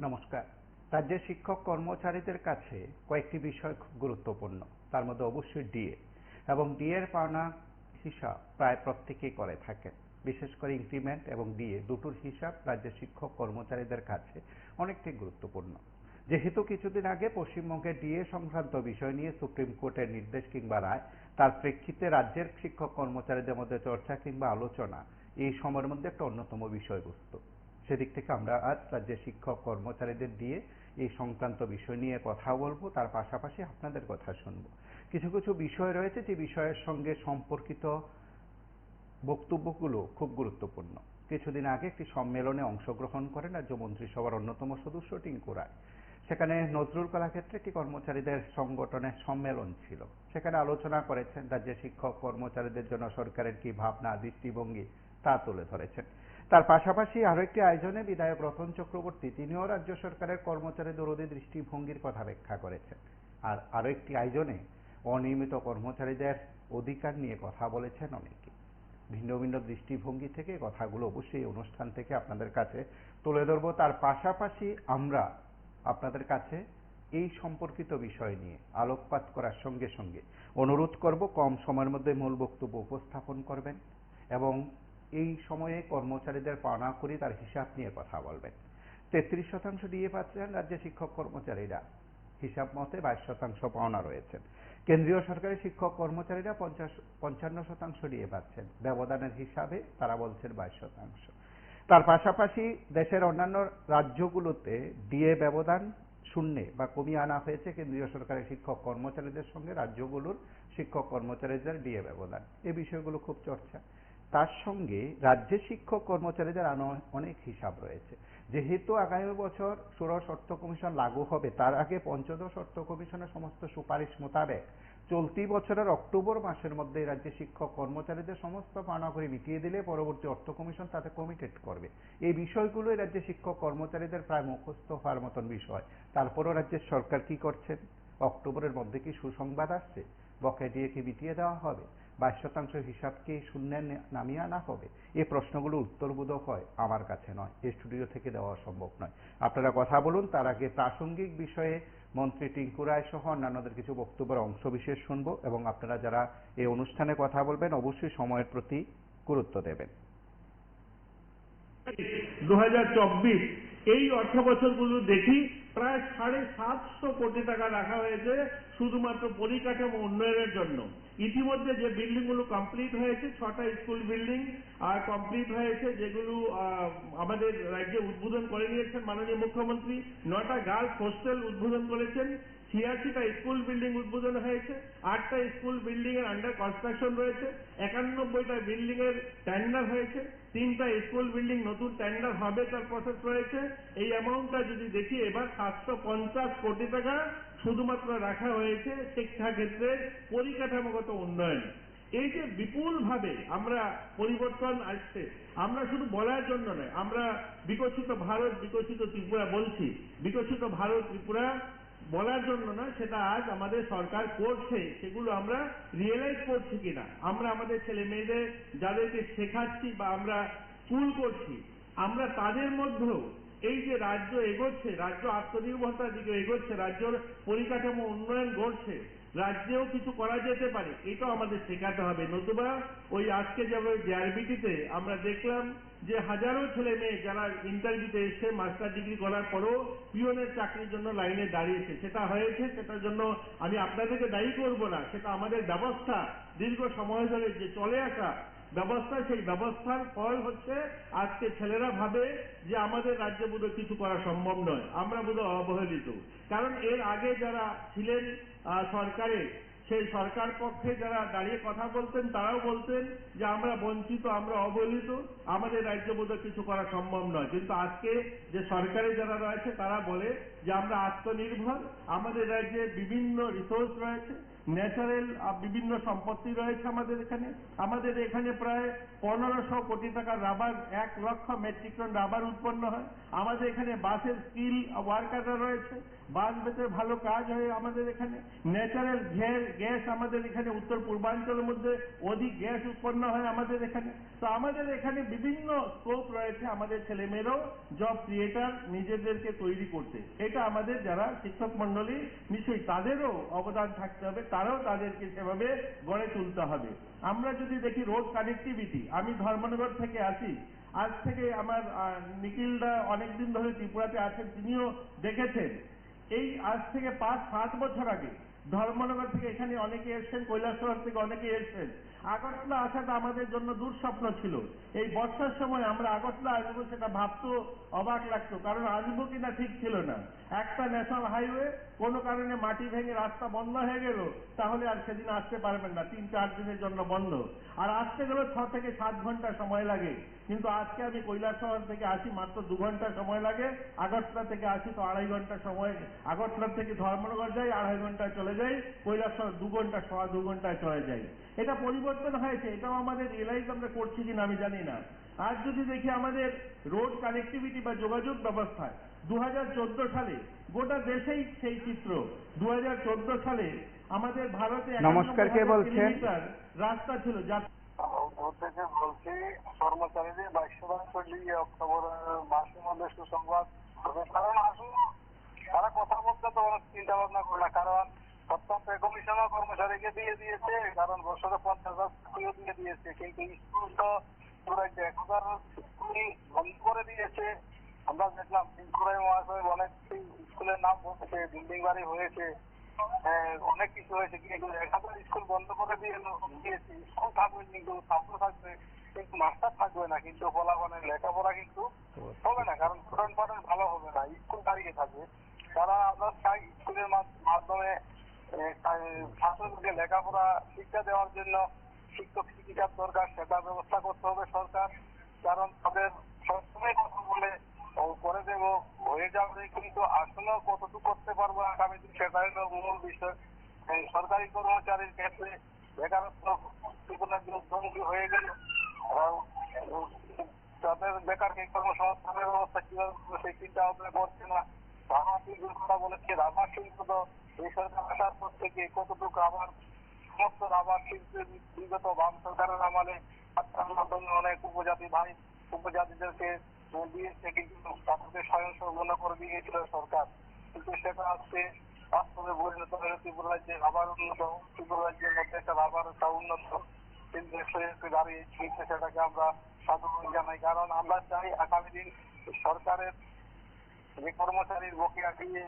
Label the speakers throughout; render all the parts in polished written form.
Speaker 1: নমস্কার। রাজ্যের শিক্ষক কর্মচারীদের কাছে কয়েকটি বিষয় খুব গুরুত্বপূর্ণ। তার মধ্যে অবশ্যই ডিএ এবং ডিএ এর পাওনা হিসাব প্রায় প্রত্যেকেই করে থাকেন। বিশেষ করে ইনক্রিমেন্ট এবং ডিএ দুটোর হিসাব রাজ্যের শিক্ষক কর্মচারীদের কাছে অনেকটাই গুরুত্বপূর্ণ। যেহেতু কিছুদিন আগে পশ্চিমবঙ্গে ডিএ সংক্রান্ত বিষয় নিয়ে সুপ্রিম কোর্টের নির্দেশ কিংবা রায়, তার প্রেক্ষিতে রাজ্যের শিক্ষক কর্মচারীদের মধ্যে চর্চা কিংবা আলোচনা এই সময়ের মধ্যে একটা অন্যতম বিষয়বস্তু। সেদিক থেকে আমরা আজ রাজ্যের শিক্ষক কর্মচারীদের দিয়ে এই সংক্রান্ত বিষয় নিয়ে কথা বলবো, তার পাশাপাশি আপনাদের কথা শুনবো। কিছু কিছু বিষয় রয়েছে যে বিষয়ের সঙ্গে সম্পর্কিত বক্তব্যগুলো খুব গুরুত্বপূর্ণ। কিছুদিন আগে একটি সম্মেলনে অংশগ্রহণ করেন রাজ্য মন্ত্রিসভার অন্যতম সদস্য টিঙ্কু রায়। সেখানে নজরুল কলাক্ষেত্রে একটি কর্মচারীদের সংগঠনের সম্মেলন ছিল। সেখানে আলোচনা করেছেন রাজ্যের শিক্ষক কর্মচারীদের জন্য সরকারের কি ভাবনা, দৃষ্টিভঙ্গি তা তুলে ধরেছেন। তার পাশাপাশি আরো একটি আয়োজনে বিধায়ক রতন চক্রবর্তী তিনিও রাজ্য সরকারের কর্মচারী দরদী দৃষ্টিভঙ্গির কথা ব্যাখ্যা করেছেন। আর আরো একটি আয়োজনে অনিয়মিত কর্মচারীদের অধিকার নিয়ে কথা বলেছেন অনেকে। ভিন্ন ভিন্ন দৃষ্টিভঙ্গি থেকে কথাগুলো অবশ্যই অনুষ্ঠান থেকে আপনাদের কাছে তুলে ধরবো। তার পাশাপাশি আমরা আপনাদের কাছে এই সম্পর্কিত বিষয় নিয়ে আলোকপাত করার সঙ্গে সঙ্গে অনুরোধ করব কম সময়ের মধ্যে মূল বক্তব্য উপস্থাপন করবেন এবং এই সময়ে কর্মচারীদের পাওনা করি তার হিসাব নিয়ে কথা বলবেন। 33% ডিএ পাচ্ছেন রাজ্যের শিক্ষক কর্মচারীরা, হিসাব মতে 22% পাওনা রয়েছেন। কেন্দ্রীয় সরকারি শিক্ষক কর্মচারীরা 55% ডিএ পাচ্ছেন, ব্যবধানের হিসাবে তারা বলছেন 22%। তার পাশাপাশি দেশের অন্যান্য রাজ্যগুলোতে ডিএ ব্যবধান শূন্যে বা কমিয়ে আনা হয়েছে কেন্দ্রীয় সরকারের শিক্ষক কর্মচারীদের সঙ্গে রাজ্যগুলোর শিক্ষক কর্মচারীদের ডিএ ব্যবধান। এই বিষয়গুলো খুব চর্চা। তার সঙ্গে রাজ্যের শিক্ষক কর্মচারীদের আরো অনেক হিসাব রয়েছে। যেহেতু আগামী বছর ষোড়শ অর্থ কমিশন লাগু হবে, তার আগে পঞ্চদশ অর্থ কমিশনের সমস্ত সুপারিশ মোতাবেক চলতি বছরের অক্টোবর মাসের মধ্যে রাজ্যের শিক্ষক কর্মচারীদের সমস্ত পাওনা করে মিটিয়ে দিলে পরবর্তী অর্থ কমিশন তাতে কমিটেড করবে। এই বিষয়গুলোই রাজ্যের শিক্ষক কর্মচারীদের প্রায় মুখস্থ হওয়ার মতন বিষয়। তারপরও রাজ্যের সরকার কি করছেন? অক্টোবরের মধ্যে কি সুসংবাদ আসছে? বকেয়া ডিএ কি মিটিয়ে দেওয়া হবে? 22% হিসাবকে শূন্যে নামিয়ে আনা হবে? এই প্রশ্নগুলো উত্তরবোধক হয় আমার কাছে নয়, এই স্টুডিও থেকে দেওয়া সম্ভব নয়। আপনারা কথা বলুন। তার আগে প্রাসঙ্গিক বিষয়ে মন্ত্রী টিঙ্কু রায় সহ অন্যান্যদের কিছু বক্তব্যের অংশবিশেষ শুনবো এবং আপনারা যারা এই অনুষ্ঠানে কথা বলবেন অবশ্যই সময়ের প্রতি গুরুত্ব দেবেন।
Speaker 2: 2024 এই অর্থ বছরগুলো দেখি প্রায় 750 কোটি টাকা রাখা হয়েছে শুধুমাত্র পরিকাঠামো উন্নয়নের জন্য। ইতিমধ্যে যে বিল্ডিং গুলো কমপ্লিট হয়েছে, 6টা স্কুল বিল্ডিং আর কমপ্লিট হয়েছে, যেগুলো আমাদের রাজ্যে উদ্বোধন করে নিয়েছেন মাননীয় মুখ্যমন্ত্রী। 9টা গার্লস হোস্টেল উদ্বোধন করেছেন, 86টা স্কুল বিল্ডিং উদ্বোধন হয়েছে, 8টা স্কুল বিল্ডিং এর আন্ডার কনস্ট্রাকশন রয়েছে, 91টা বিল্ডিং এর টেন্ডার হয়েছে, 3টা স্কুল বিল্ডিং নতুন টেন্ডার হবে তার প্রসেস রয়েছে। এই অ্যামাউন্টটা যদি দেখি এবার 750 কোটি টাকা শুধুমাত্র রাখা হয়েছে শিক্ষাক্ষেত্রের পরিকাঠামোগত উন্নয়ন। এই যে বিপুল ভাবে আমরা পরিবর্তন আসছে, আমরা শুধু বলার জন্য নয়, আমরা বিকশিত ভারত বিকশিত ত্রিপুরা বলছি, বিকশিত ভারত ত্রিপুরা বলার জন্য না, সেটা আজ আমাদের সরকার করছে, সেগুলো আমরা রিয়েলাইজ করছি কিনা, আমরা আমাদের ছেলে মেয়েদের যাদেরকে শেখাচ্ছি বা আমরা স্কুল করছি, আমরা তাদের মধ্যেও এই যে রাজ্য এগোচ্ছে, রাজ্য আত্মনির্ভরতার দিকে এগোচ্ছে, রাজ্যের পরিকাঠামো উন্নয়ন ঘটছে, রাজ্যেও কিছু করা যেতে পারে, এটাও আমাদের শেখাতে হবে। নতুবা ওই আজকে যেভাবে জেআরবিটিতে আমরা দেখলাম যে হাজারো ছেলে মেয়ে যারা ইন্টারভিউতে এসে মাস্টার ডিগ্রি করার পরও পিওনের চাকরির জন্য লাইনে দাঁড়িয়েছে, সেটা হয়েছে, সেটার জন্য আমি আপনাদেরকে দায়ী করব না, সেটা আমাদের ব্যবস্থা দীর্ঘ সময় ধরে যে চলে আসা ব্যবস্থা, সেই ব্যবস্থার ফল হচ্ছে আজকে ছেলেরা ভাবে যে আমাদের রাজ্যে বোধহয় কিছু করা সম্ভব নয়, আমরা বোধহয় অবহেলিত। কারণ এর আগে যারা ছিলেন সরকারে, সেই সরকার পক্ষে যারা দাঁড়িয়ে কথা বলতেন তারাও বলতেন যে আমরা বঞ্চিত, আমরা অবহেলিত, আমাদের রাজ্য বোধহয় কিছু করা সম্ভব নয়। কিন্তু আজকে যে সরকারে যারা রয়েছে তারা বলে যে আমরা আত্মনির্ভর, আমাদের রাজ্যে বিভিন্ন রিসোর্স রয়েছে, ন্যাচারাল বিভিন্ন সম্পত্তি রয়েছে আমাদের এখানে প্রায় 1500 কোটি টাকার রাবার, 1 লক্ষ মেট্রিক টন রাবার উৎপন্ন হয়। আমাদের এখানে বাসের স্কিল ওয়ার্কাররা রয়েছে, বাস বেতে ভালো কাজ হয় আমাদের এখানে। ন্যাচারাল গ্যাস আমাদের এখানে উত্তর পূর্বাঞ্চলের মধ্যে অধিক গ্যাস উৎপন্ন হয় আমাদের এখানে। তো আমাদের এখানে বিভিন্ন স্কোপ রয়েছে আমাদের ছেলেমেয়েরাও জব ক্রিয়েটার নিজেদেরকে তৈরি করতে। এটা আমাদের যারা শিক্ষক মন্ডলী নিশ্চয়ই তাদেরও অবদান থাকতে হবে, তারাও তাদেরকে সেভাবে গড়ে তুলতে হবে। আমরা যদি দেখি রোড কানেক্টিভিটি, আমি ধর্মনগর থেকে আসি, আজ থেকে আমার নিখিলদা অনেকদিন ধরে ত্রিপুরাতে আছেন, তিনিও দেখেছেন এই আজ থেকে 5-7 বছর আগে ধর্মনগর থেকে এখানে অনেকে এসছেন, কৈলাসহর থেকে অনেকে এসছেন। আগরতলা আসাটা আমাদের জন্য দুঃস্বপ্ন ছিল। এই বর্ষার সময় আমরা আগরতলা আসবো সেটা ভাবতেও অবাক লাগতো, কারণ আসবো কিনা ঠিক ছিল না। একটা ন্যাশনাল হাইওয়ে কোনো কারণে মাটি ভেঙে রাস্তা বন্ধ হয়ে গেল, তাহলে আর সেদিন আসতে পারবেন না, 3-4 দিনের জন্য বন্ধ। আর আসতে গেলেও 6 থেকে 7 ঘন্টা সময় লাগে। কিন্তু আজকে আমি কৈলাসহর থেকে আসি, মাত্র 2 ঘন্টা সময় লাগে। আগরতলা থেকে আসি তো 2.5 ঘন্টা সময়। আগরতলা থেকে ধর্মনগর যাই 2.5 ঘন্টায় চলে যাই, কৈলাসহর 2 ঘন্টা, 2.25 ঘন্টায় চলে যাই। এটা পরিবর্তন হয়েছে, এটাও আমাদের রিয়েলাইজ আমরা করছি কিনা আমি জানি না। আজ যদি দেখি আমাদের রোড কানেক্টিভিটি বা যোগাযোগ ব্যবস্থায় 2014 সালে গোটা দেশেই সেই চিত্র। 2014 সালে আমাদের ভারতে
Speaker 1: নমস্কার, কে
Speaker 2: 91,000
Speaker 1: বলছেন?
Speaker 2: কিলোমিটার রাস্তা ছিল, যা
Speaker 3: থেকে বলছি কর্মচারীদের 22 অক্টোবর মাসের মধ্যে সুসংবাদ হবে। কারণ আসলে তারা কথা বলতে তো অনেক চিন্তা ভাবনা করে না, কারণ প্রত্যেক পে কমিশনও কর্মচারীকে দিয়ে দিয়েছে, কারণ বছরে 50,000 চাকরিও দিয়ে দিয়েছে, কিন্তু স্কুল তো পুরো 1,000 স্কুলই বন্ধ করে দিয়েছে। আমরা দেখলাম ত্রিপুরায় মহাশয় অনেক স্কুলের নাম বলছে, বিল্ডিং বাড়ি হয়েছে, অনেক কিছু হয়েছে, কিন্তু 1,000 স্কুল বন্ধ করে দিয়েছে। স্কুল থাকবে কিন্তু ছাত্র থাকবে, কিন্তু মাস্টার থাকবে না, কিন্তু ফলাফলের লেখাপড়া কিন্তু হবে না, কারণ পঠন পাঠন ভালো হবে না, স্কুল দাঁড়িয়ে থাকবে। তারা আমরা চাই স্কুলের মাধ্যমে ছাত্রদেরকে লেখাপড়া শিক্ষা দেওয়ার জন্য শিক্ষক শিক্ষিকার দরকার, সেটা ব্যবস্থা করতে হবে সরকার। কারণ তাদের সবসময় কথা বলে করে দেবো হয়ে যাবে, কিন্তু আসলেও কতটুকু করতে পারবো আগামী দিন সেটাই হলো মূল বিষয়। সরকারি কর্মচারীর ক্ষেত্রে বেকারত্ব ত্রিপুরামুখী হয়ে গেল, তাদের বেকারকে কর্মসংস্থানের ব্যবস্থা কিভাবে করবে সেই চিন্তা ভাবনা করছে না। রাবার শিল্পের কথা বলেছে, রাবার শিল্প তো এই সরকার আসার পর থেকে কতটুকু আবার সমস্ত রাবার শিল্পের বিগত বাম সরকারের আমলে মাধ্যমে অনেক উপজাতিদেরকে দিয়েছে, কিন্তু তাদেরকে স্বয়ংসম্পূর্ণ করে দিয়েছিল সরকার। কিন্তু সেটা আজকে বাস্তবে পরিণত হয়ে ত্রিপুরা রাজ্যে রাবার উন্নত, ত্রিপুরা রাজ্যের মধ্যে একটা রাবার একটা উন্নত কিন্তু দাঁড়িয়ে সেটাকে আমরা সাধুবাদ জানাই। কারণ আমরা চাই আগামী দিন সরকারের যে কর্মচারীর বকেয়া দিয়ে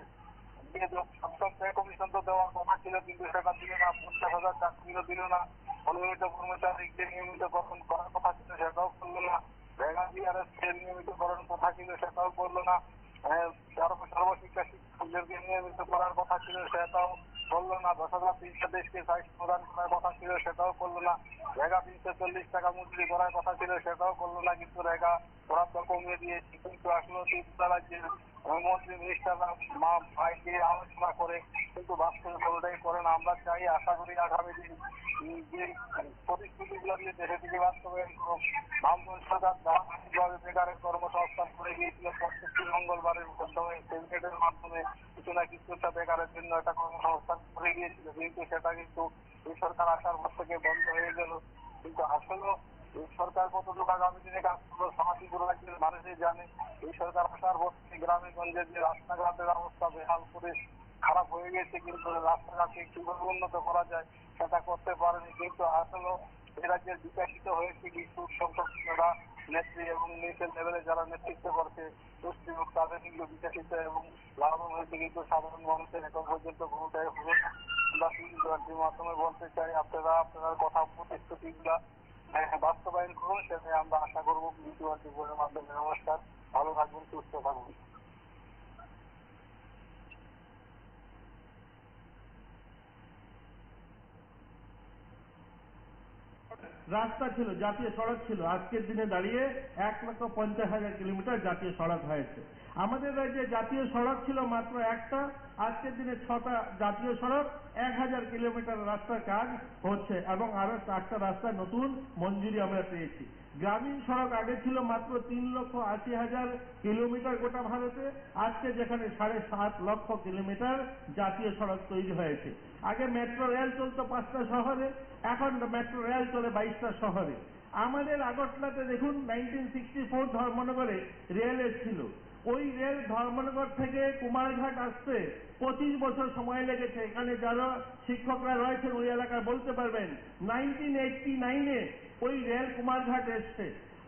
Speaker 3: সপ্তম পে কমিশন তো দেওয়ার কথা ছিল, কিন্তু সেটা দিল না। 50,000 চাকরিও দিল না। অনিয়মিত কর্মচারীকে নিয়মিতকরণ করার কথা ছিল, সেটাও করলো না। ভ্যাকান্সি নিয়মিতকরণ কথা ছিল, সেটাও করলো না। সর্বশিক্ষা শিক্ষকদেরকে নিয়মিত করার কথা ছিল, সেটাও করলো না। 10,300 দেশকে সাহিত্য প্রদান করার কথা ছিল, সেটাও করলো না। রেগা 340 টাকা মজুরি করার কথা ছিল, সেটাও করলো না, কিন্তু রেগা বরাদ্দ কমিয়ে দিয়েছে। কিন্তু আসলে ত্রিপুরা রাজ্যের মন্ত্রী মিনিস্টাররা ভাইকে আলোচনা করে, কিন্তু বাস্তবে কোনোটাই করে না। আমরা চাই, আশা করি আগামী দিন যে পরিস্থিতিগুলো দিয়ে দেশে থেকে বাস্তবায়ন করুক। বামপন্থী সরকার ধারাবাহিকভাবে বেকারের কর্মসংস্থান করে গিয়েছিল, প্রত্যেকটি মঙ্গলবারের মাধ্যমে সিন্ডিকেটের মাধ্যমে কিছু না কিছু একটা বেকারের জন্য একটা কর্মসংস্থান করে গিয়েছিল, কিন্তু সেটা কিন্তু এই সরকার আসার পর থেকে বন্ধ হয়ে গেল। কিন্তু আসলে এই সরকার কতটুকু আগামী দিনে কাজ করলো সামাজিক রাজ্যের মানুষই জানে। এই সরকার আসার পর থেকে গ্রামে গঞ্জে যে রাস্তাঘাটের অবস্থা বেহাল করে খারাপ হয়ে গেছে, কিন্তু রাস্তাঘাটকে কিভাবে উন্নত করা যায় সেটা করতে পারেনি। কিন্তু আসলে এই রাজ্যের বিকাশিত হয়েছে কিছু সংখ্যক নেত্রী এবং নিচের লেভেলে যারা নেতৃত্ব করছে সুস্থির, তাদের কিন্তু বিকাশিত এবং লাভবান হয়েছে, কিন্তু সাধারণ মানুষের এখন পর্যন্ত কোনোটাই হবে না। আমরা রাজ্যের মাধ্যমে বলতে চাই, আপনার কথা প্রতিশ্রুতিগুলা বাস্তবায়ন করুন, সেটাই আমরা আশা করবো জীবনের মাধ্যমে। নমস্কার, ভালো থাকবেন, সুস্থ থাকবেন।
Speaker 2: রাস্তা ছিল, জাতীয় সড়ক ছিল, আজকের দিনে দাঁড়িয়ে 1,50,000 কিলোমিটার জাতীয় সড়ক হয়েছে। আমাদের রাজ্যে জাতীয় সড়ক ছিল মাত্র একটা, আজকের দিনে 6টা জাতীয় সড়ক, 1000 কিলোমিটার রাস্তার কাজ হচ্ছে এবং আরো 4টা রাস্তা নতুন মঞ্জুরি আমরা পেয়েছি। গ্রামীণ সড়ক আগে ছিল মাত্র 3,80,000 কিলোমিটার গোটা ভারতে, আজকে যেখানে 7.5 লক্ষ কিলোমিটার জাতীয় সড়ক তৈরি হয়েছে। আগে মেট্রো রেল চলতো 5টা শহরে, এখন মেট্রো রেল চলে 22টা শহরে। আমাদের আগরতলাতে দেখুন 1964 ধর্মনগরে রেল এসেছিল, ওই রেল ধর্মনগর থেকে কুমারঘাট আসতে 25 বছর সময় লেগেছে। এখানে যারা শিক্ষকরা রয়েছেন ওই এলাকায় বলতে পারবেন 1989-এ ওই রেল কুমারঘাট এসছে,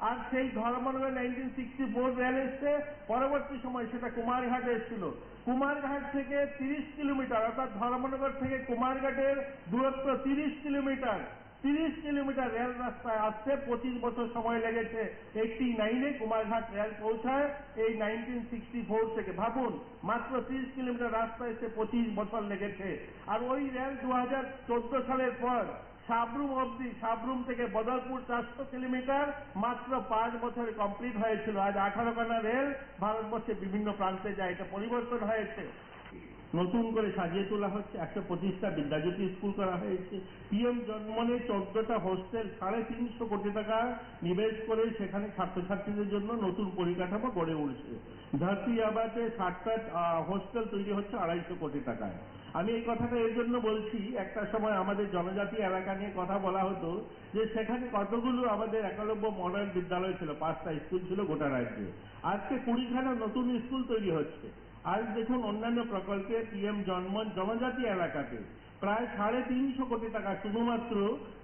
Speaker 2: আর সেই ধর্মনগর 1964 রেল এসছে, পরবর্তী সময় সেটা কুমারঘাট এসেছিল। কুমারঘাট থেকে 30 কিলোমিটার, অর্থাৎ ধর্মনগর থেকে কুমারঘাটের দূরত্ব 30 কিলোমিটার, 30 কিলোমিটার রেল রাস্তায় আসতে 25 বছর সময় লেগেছে। 89-এ কুমারঘাট রেল পৌঁছায়, এই 1964 থেকে। ভাবুন, মাত্র 30 কিলোমিটার রাস্তা এসে 25 বছর লেগেছে। আর ওই রেল 2014 সালের পর সাবরুম অবধি, সাবরুম থেকে বদরপুর 400 কিলোমিটার মাত্র 5 বছরে কমপ্লিট হয়েছিল। আজ 18খানা রেল ভারতবর্ষের বিভিন্ন প্রান্তে যায়, এটা পরিবর্তন হয়েছে। নতুন করে সাজিয়ে তোলা হচ্ছে, 125টা বিদ্যাজ্যোতি স্কুল করা হয়েছে, পিএম জন্মনে 14টা হোস্টেল, 350 কোটি টাকা নিবেশ করে সেখানে ছাত্রছাত্রীদের জন্য নতুন পরিকাঠামো গড়ে উঠছে। ধরতি আবাতে 60টা হোস্টেল তৈরি হচ্ছে 250 কোটি টাকায়। আমি এই কথাটা এর জন্য বলছি, একটা সময় আমাদের জনজাতি এলাকা নিয়ে কথা বলা হতো যে সেখানে কতগুলো আমাদের একলব্য মডেল বিদ্যালয় ছিল, 5টা স্কুল ছিল গোটা রাজ্যে। আজকে 20খানা নতুন স্কুল তৈরি হচ্ছে। আজ দেখুন অন্যান্য প্রকল্পে পিএম জন্মন জনজাতি এলাকাতে প্রায় 350 কোটি টাকা শুধুমাত্র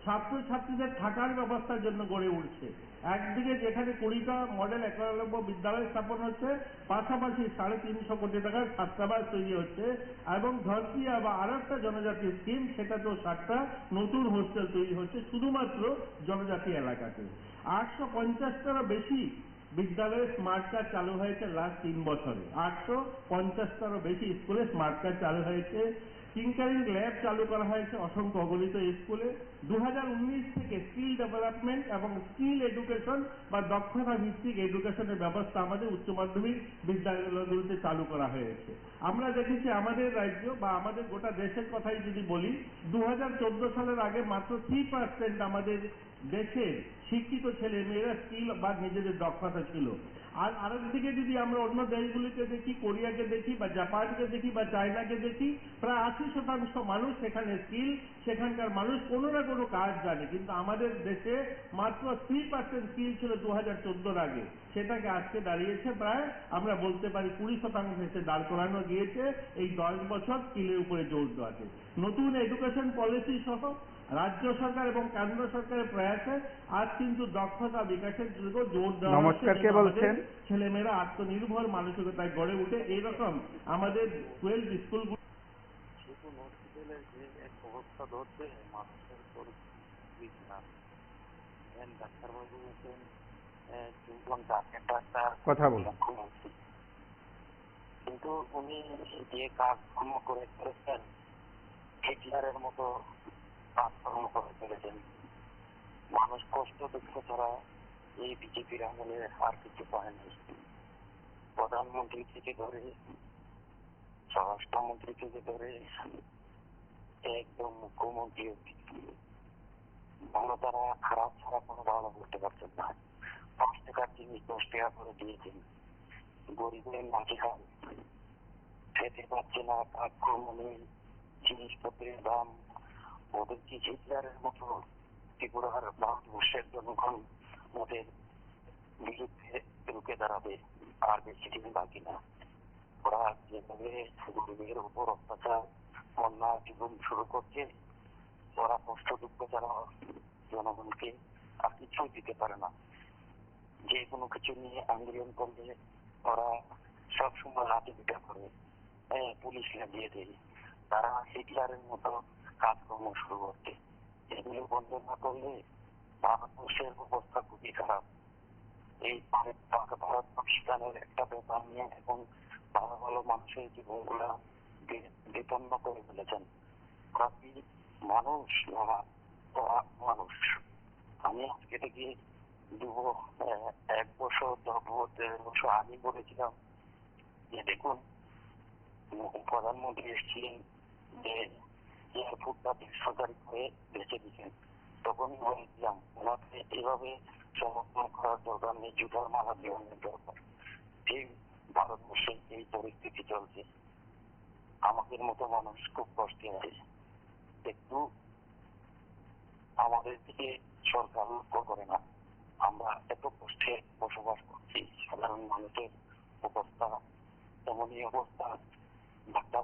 Speaker 2: ছাত্রছাত্রীদের থাকার ব্যবস্থার জন্য গড়ে উঠছে। একদিকে যেখানে 20টা মডেল একলব্য বিদ্যালয় স্থাপন হচ্ছে, পাশাপাশি 350 কোটি টাকার ছাত্রাবাস তৈরি হচ্ছে, এবং ধরতিয়া বা আরো একটা জনজাতি স্কিম, সেটাতেও 60টা নতুন হোস্টেল তৈরি হচ্ছে শুধুমাত্র জনজাতি এলাকাতে। 850টারও বেশি বিদ্যালয়ে স্মার্ট কার্ড চালু হয়েছে লাস্ট 3 বছরে। 850টারও বেশি স্কুলে স্মার্ট কার্ড চালু হয়েছে। টিঙ্কারিং ল্যাব চালু করা হয়েছে অসংখ্য অগণিত স্কুলে। 2019 থেকে স্কিল ডেভেলপমেন্ট এবং স্কিল এডুকেশন বা দক্ষতা ভিত্তিক এডুকেশনের ব্যবস্থা আমাদের উচ্চ মাধ্যমিক বিদ্যালয়গুলোতে চালু করা হয়েছে। আমরা দেখেছি আমাদের রাজ্য বা আমাদের গোটা দেশের কথাই যদি বলি, 2014 সালের আগে মাত্র 3% আমাদের দেশের শিক্ষিত ছেলে মেয়েরা স্কিল বা নিজেদের দক্ষতা ছিল। আর আরেকদিকে যদি আমরা অন্য দেশগুলিতে দেখি, কোরিয়াকে দেখি বা জাপানকে দেখি বা চায়নাকে দেখি, প্রায় 80% মানুষ সেখানে স্কিল, সেখানকার মানুষ কোনো না কোনো কাজ জানে। কিন্তু আমাদের দেশে মাত্র 3% স্কিল ছিল 2014 আগে, সেটাকে আজকে দাঁড়িয়েছে প্রায় আমরা বলতে পারি 20% এসে দাঁড় করানো গিয়েছে এই 10 বছর স্কিলের উপরে জোর দেওয়াতে। নতুন এডুকেশন পলিসি সহ রাজ্য সরকার এবং কেন্দ্র সরকারের প্রয়াসে আজ কিন্তু দক্ষতা বিকাশের জন্য জোর দেওয়া হচ্ছে।
Speaker 1: নমস্কার, কে বলছেন?
Speaker 2: ছেলেমেয়েরা আত্মনির্ভর মানসিকতায় গড়ে উঠে এইরকম আমাদের 12 স্কুলগুলো।
Speaker 3: শুধু হসপিটালের যে এক অবস্থা ধরছে, মানুষের বিছানা ডাক্তারবাবু বলছেন 2 ঘন্টা একটা
Speaker 1: কথা বলুন।
Speaker 3: মুখ্যমন্ত্রী, কিন্তু উনি যে কাজকর্ম করেছেন হিটলারের মতো কাজকর্ম করে চলেছেন। মানুষ কষ্ট দুঃখ ছাড়া এই বিজেপির আমলে আর কিছু পায় নাই। প্রধানমন্ত্রী থেকে ধরে স্বরাষ্ট্রমন্ত্রী থেকে ধরে একদম মুখ্যমন্ত্রী অব্দি ভালো তারা খারাপ ছাড়া কোনো ভালো করতে পারছেন না। 5 টাকার জিনিস 10 টাকা করে দিয়েছেন, গরিবের মাটি খান খেতে পারছে না, কাজকর্ম নেই, জিনিসপত্রের দাম। ওদের কি হিটলারের মতো ত্রিপুরার ভারতবর্ষের জনগণ ওদের বিরুদ্ধে রুখে দাঁড়াবে? আর বেশি দিন বাকি না। ওরা যেভাবে গরিবের উপর অত্যাচার অন্যায় জীবন শুরু করছে, ওরা কষ্ট দুঃখ ছাড়া জনগণকে আর কিছুই দিতে পারে না। যে কোনো কিছু নিয়ে আন্দোলন করলে ওরা সবসময় লাঠি পিটা করে, পুলিশ লাগিয়ে দেয়। তারা হিটলারের মতো কাজকর্ম শুরু করছে। এগুলো বন্ধ না করলে ভারতবর্ষের অবস্থা খুবই খারাপ। এই ভারত পাকিস্তানের একটা ব্যাপার নিয়ে এখন ভালো ভালো মানুষের জীবনগুলা বিপন্ন করে ফেলেছেন। ওরা কি মানুষ না মানুষ? আমি আজকে থেকে 1 বছর 10 বছর আগে বলেছিলাম যে দেখুন প্রধানমন্ত্রী এসেছিলেন যে এয়ারপোর্টটা বেসরকারি করে বেঁচে দিচ্ছেন, তখন বলেছিলাম ওনাকে এভাবে সমর্থন করার দরকার নেই, জুতার মালা দেওয়ানোর দরকার। ঠিক ভারতবর্ষে এই পরিস্থিতি চলছে, আমাদের মতো মানুষ খুব কষ্টে আছে, একটু আমাদের দিকে সরকার লক্ষ্য করে না। আমরা এত কষ্টে বসবাস করছি, সাধারণ মানুষের অবস্থা এমনই অবস্থা, ডাক্তার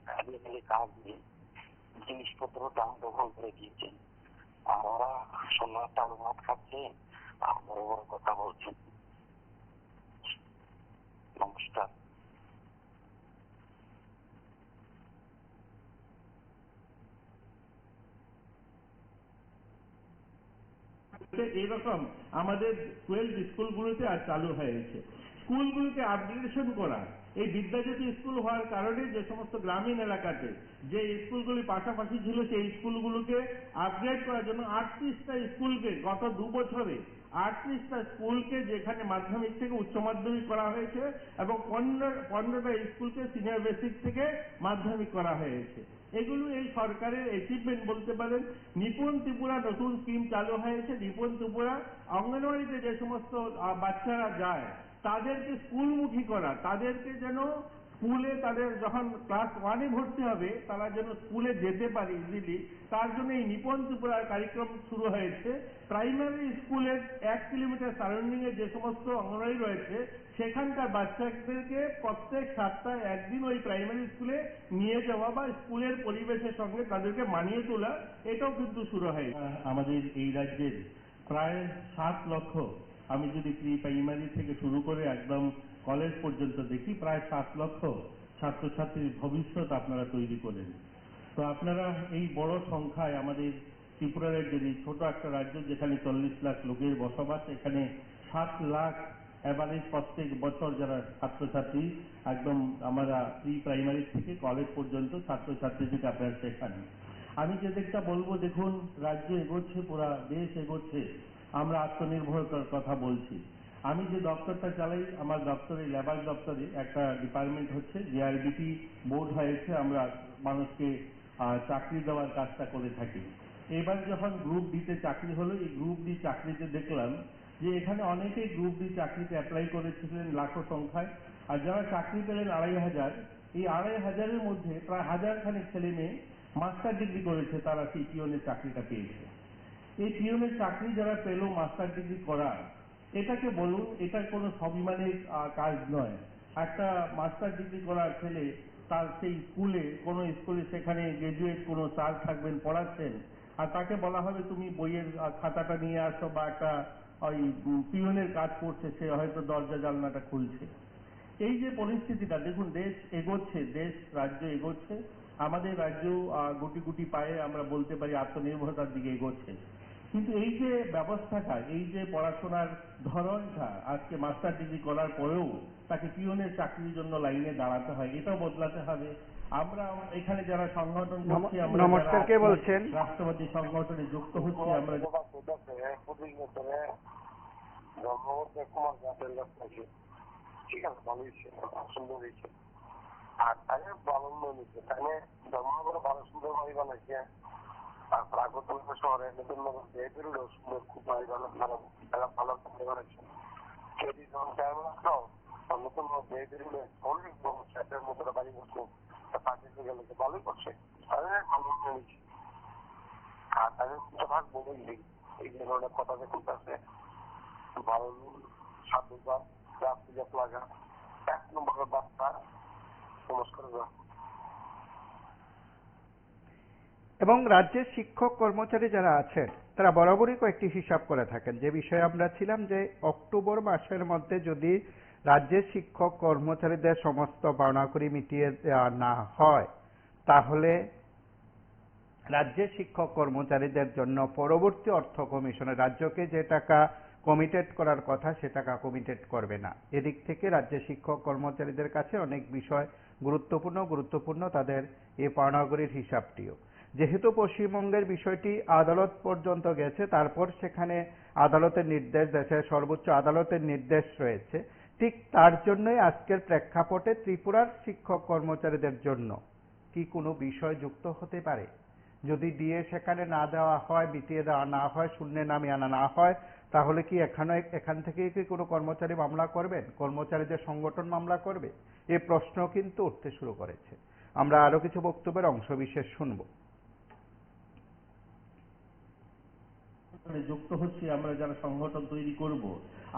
Speaker 3: কাজে গেলে কাজ নেই, জিনিসপত্র দাম দখল করে দিয়েছেন, আর ওরা সোনার টাল ভাত খাচ্ছে আর বড় বড় কথা বলছেন। নমস্কার।
Speaker 2: এইরকম আমাদের 12 স্কুলগুলোতে আর চালু হয়েছে। স্কুলগুলোকে আপগ্রেডেশন করা, এই বিদ্যাজ্যোতি স্কুল হওয়ার কারণে যে সমস্ত গ্রামীণ এলাকাতে যে স্কুলগুলি পাশাপাশি ছিল সেই স্কুলগুলোকে আপগ্রেড করার জন্য 38টা স্কুলকে গত 2 বছরে 38টা স্কুলকে যেখানে মাধ্যমিক থেকে উচ্চ মাধ্যমিক করা হয়েছে এবং 15টা স্কুলকে সিনিয়র বেসিক থেকে মাধ্যমিক করা হয়েছে। এগুলো এই সরকারের অ্যাচিভমেন্ট বলতে পারেন। নিপুণ ত্রিপুরা নতুন স্কিম চালু হয়েছে। নিপুণ ত্রিপুরা অঙ্গনওয়াড়িতে যে সমস্ত বাচ্চারা যায় তাদেরকে স্কুলমুখী করা, তাদেরকে যেন স্কুলে তাদের যখন ক্লাস 1-এ ভর্তি হবে তারা যেন স্কুলে যেতে পারে ইজিলি, তার জন্য এই নিপুণ ত্রিপুরার কার্যক্রম শুরু হয়েছে। প্রাইমারি স্কুলের 1 কিলোমিটার সারাউন্ডিং এ যে সমস্ত অঙ্গনওয়াড়ি রয়েছে সেখানকার বাচ্চাদেরকে প্রত্যেক সপ্তাহে একদিন ওই প্রাইমারি স্কুলে নিয়ে যাওয়া বা স্কুলের পরিবেশের সঙ্গে তাদেরকে মানিয়ে তোলা, এটাও কিন্তু শুরু হয়েছে। আমাদের এই রাজ্যের প্রায় 7 লক্ষ, আমি যদি প্রি প্রাইমারি থেকে শুরু করে একদম কলেজ পর্যন্ত দেখি, প্রায় 7 লক্ষ ছাত্রছাত্রীর ভবিষ্যৎ আপনারা তৈরি করেন। তো আপনারা এই বড় সংখ্যায় আমাদের ত্রিপুরার যদি ছোট একটা রাজ্য যেখানে 40 লাখ লোকের বসবাস, এখানে 7 লাখ এভারেজ প্রত্যেক বছর যারা ছাত্রছাত্রী একদম আমরা প্রি প্রাইমারি থেকে কলেজ পর্যন্ত ছাত্রছাত্রীদেরকে আপনারা শেখান। আমি যে দিকটা বলবো, দেখুন রাজ্য এগোচ্ছে, পুরা দেশ এগোচ্ছে, আমরা আত্মনির্ভরতার কথা বলছি। আমি যে দপ্তরটা চালাই, আমার দপ্তরে লেবার দপ্তরে একটা ডিপার্টমেন্ট হচ্ছে, জেআরবিটি বোর্ড হয়েছে, আমরা মানুষকে চাকরি দেওয়ার কাজটা করে থাকি। এবার যখন গ্রুপ ডিতে চাকরি হলো, এই গ্রুপ ডি চাকরিতে দেখলাম যে এখানে অনেকেই গ্রুপ ডি চাকরিতে অ্যাপ্লাই করেছিলেন লাখো সংখ্যায়, আর যারা চাকরি পেলেন 2,500, এই 2,500-এর মধ্যে প্রায় 1000 খানেক ছেলে মেয়ে মাস্টার ডিগ্রি করেছে, তারা সেই পিওনের চাকরিটা পেয়েছে। এই পিওনের চাকরি যারা পেল মাস্টার ডিগ্রি করা, এটাকে বলুন এটা কোনো স্বাভিমানের কাজ নয়। একটা মাস্টার ডিগ্রি করা ছেলে তার সেই স্কুলে, কোনো স্কুলে সেখানে গ্রাজুয়েট কোনো স্যার থাকবেন পড়াচ্ছেন, আর তাকে বলা হবে তুমি বইয়ের খাতাটা নিয়ে আসো, বা একটা ওই পিওনের কাজ করছে, সে হয়তো দরজা জানলাটা খুলছে। এই যে পরিস্থিতিটা দেখুন, দেশ এগোচ্ছে, দেশ রাজ্য এগোচ্ছে, আমাদের রাজ্য গুটি গুটি পায়ে আমরা বলতে পারি আত্মনির্ভরতার দিকে এগোচ্ছে। কিন্তু এই যে ব্যবস্থাটা, এই যে পড়াশোনার ধরনটা, আজকে মাস্টার ডিগ্রি করার পরেও তাকে পিওনের চাকরির জন্য লাইনে দাঁড়াতে হয়, এটাও বদলাতে হবে। আমরা এখানে যারা সংগঠন করছি, আমরা
Speaker 1: নমস্কার, কে বলছেন?
Speaker 2: রাষ্ট্রবাদী সংগঠনে যুক্ত হচ্ছি, আমরা
Speaker 3: ঠিক আছে, ভালো হয়েছে, সুন্দর হয়েছে। আর তাই ভালো নিচ্ছে, তাই জন্মগুলো ভালো সুন্দর ভাবে বানাইছে। আর প্রাগতন শহরে নতুন নতুন বেগুলো সুন্দর, খুব ভালো ভালো ভালো বানাইছে। যদি কেমন আসলো নতুন বেগুলো অনেক বড় সেটের মতো বাড়ি করছে, তাকে গেলে ভালোই করছে, তাদের ভালো নিয়েছে। আর তাদের ভাগ বলেই এই ধরনের কথা যে করতেছে ভালো সাধুবাদ, রাত্রিজাত লাগা 1 নম্বরের বার্তা। নমস্কার।
Speaker 1: এবং রাজ্যের শিক্ষক কর্মচারী যারা আছেন তারা বরাবরই কয়েকটি হিসাব করে থাকেন, যে বিষয়ে আমরা ছিলাম যে অক্টোবর মাসের মধ্যে যদি রাজ্যের শিক্ষক কর্মচারীদের সমস্ত পাওনাকড়ি মিটিয়ে দেওয়া না হয়, তাহলে রাজ্যের শিক্ষক কর্মচারীদের জন্য পরবর্তী অর্থ কমিশনে রাজ্যকে যে টাকা কমিটেড করার কথা সে টাকা কমিটেড করবে না। এদিক থেকে রাজ্যের শিক্ষক কর্মচারীদের কাছে অনেক বিষয় গুরুত্বপূর্ণ তাদের এই পাওনাকড়ির হিসাবটিও। যেহেতু পশ্চিমবঙ্গের বিষয়টি আদালত পর্যন্ত গেছে, তারপর সেখানে আদালতের নির্দেশ, দেশের সর্বোচ্চ আদালতের নির্দেশ রয়েছে, ঠিক তার জন্যই আজকের প্রেক্ষাপটে ত্রিপুরার শিক্ষক কর্মচারীদের জন্য কি কোনো বিষয় যুক্ত হতে পারে? যদি ডিএ সেখানে না দেওয়া হয়, মিটিয়ে দেওয়া না হয়, শূন্যে নামিয়ে আনা না হয়, তাহলে কি এখান থেকেই কি কোনো কর্মচারী মামলা করবেন? কর্মচারীদের সংগঠন মামলা করবে? এই প্রশ্ন কিন্তু উঠতে শুরু করেছে। আমরা আরো কিছু বক্তব্যের অংশবিশেষ শুনবো।
Speaker 2: যুক্ত হচ্ছি আমরা যারা সংগঠন তৈরি করব,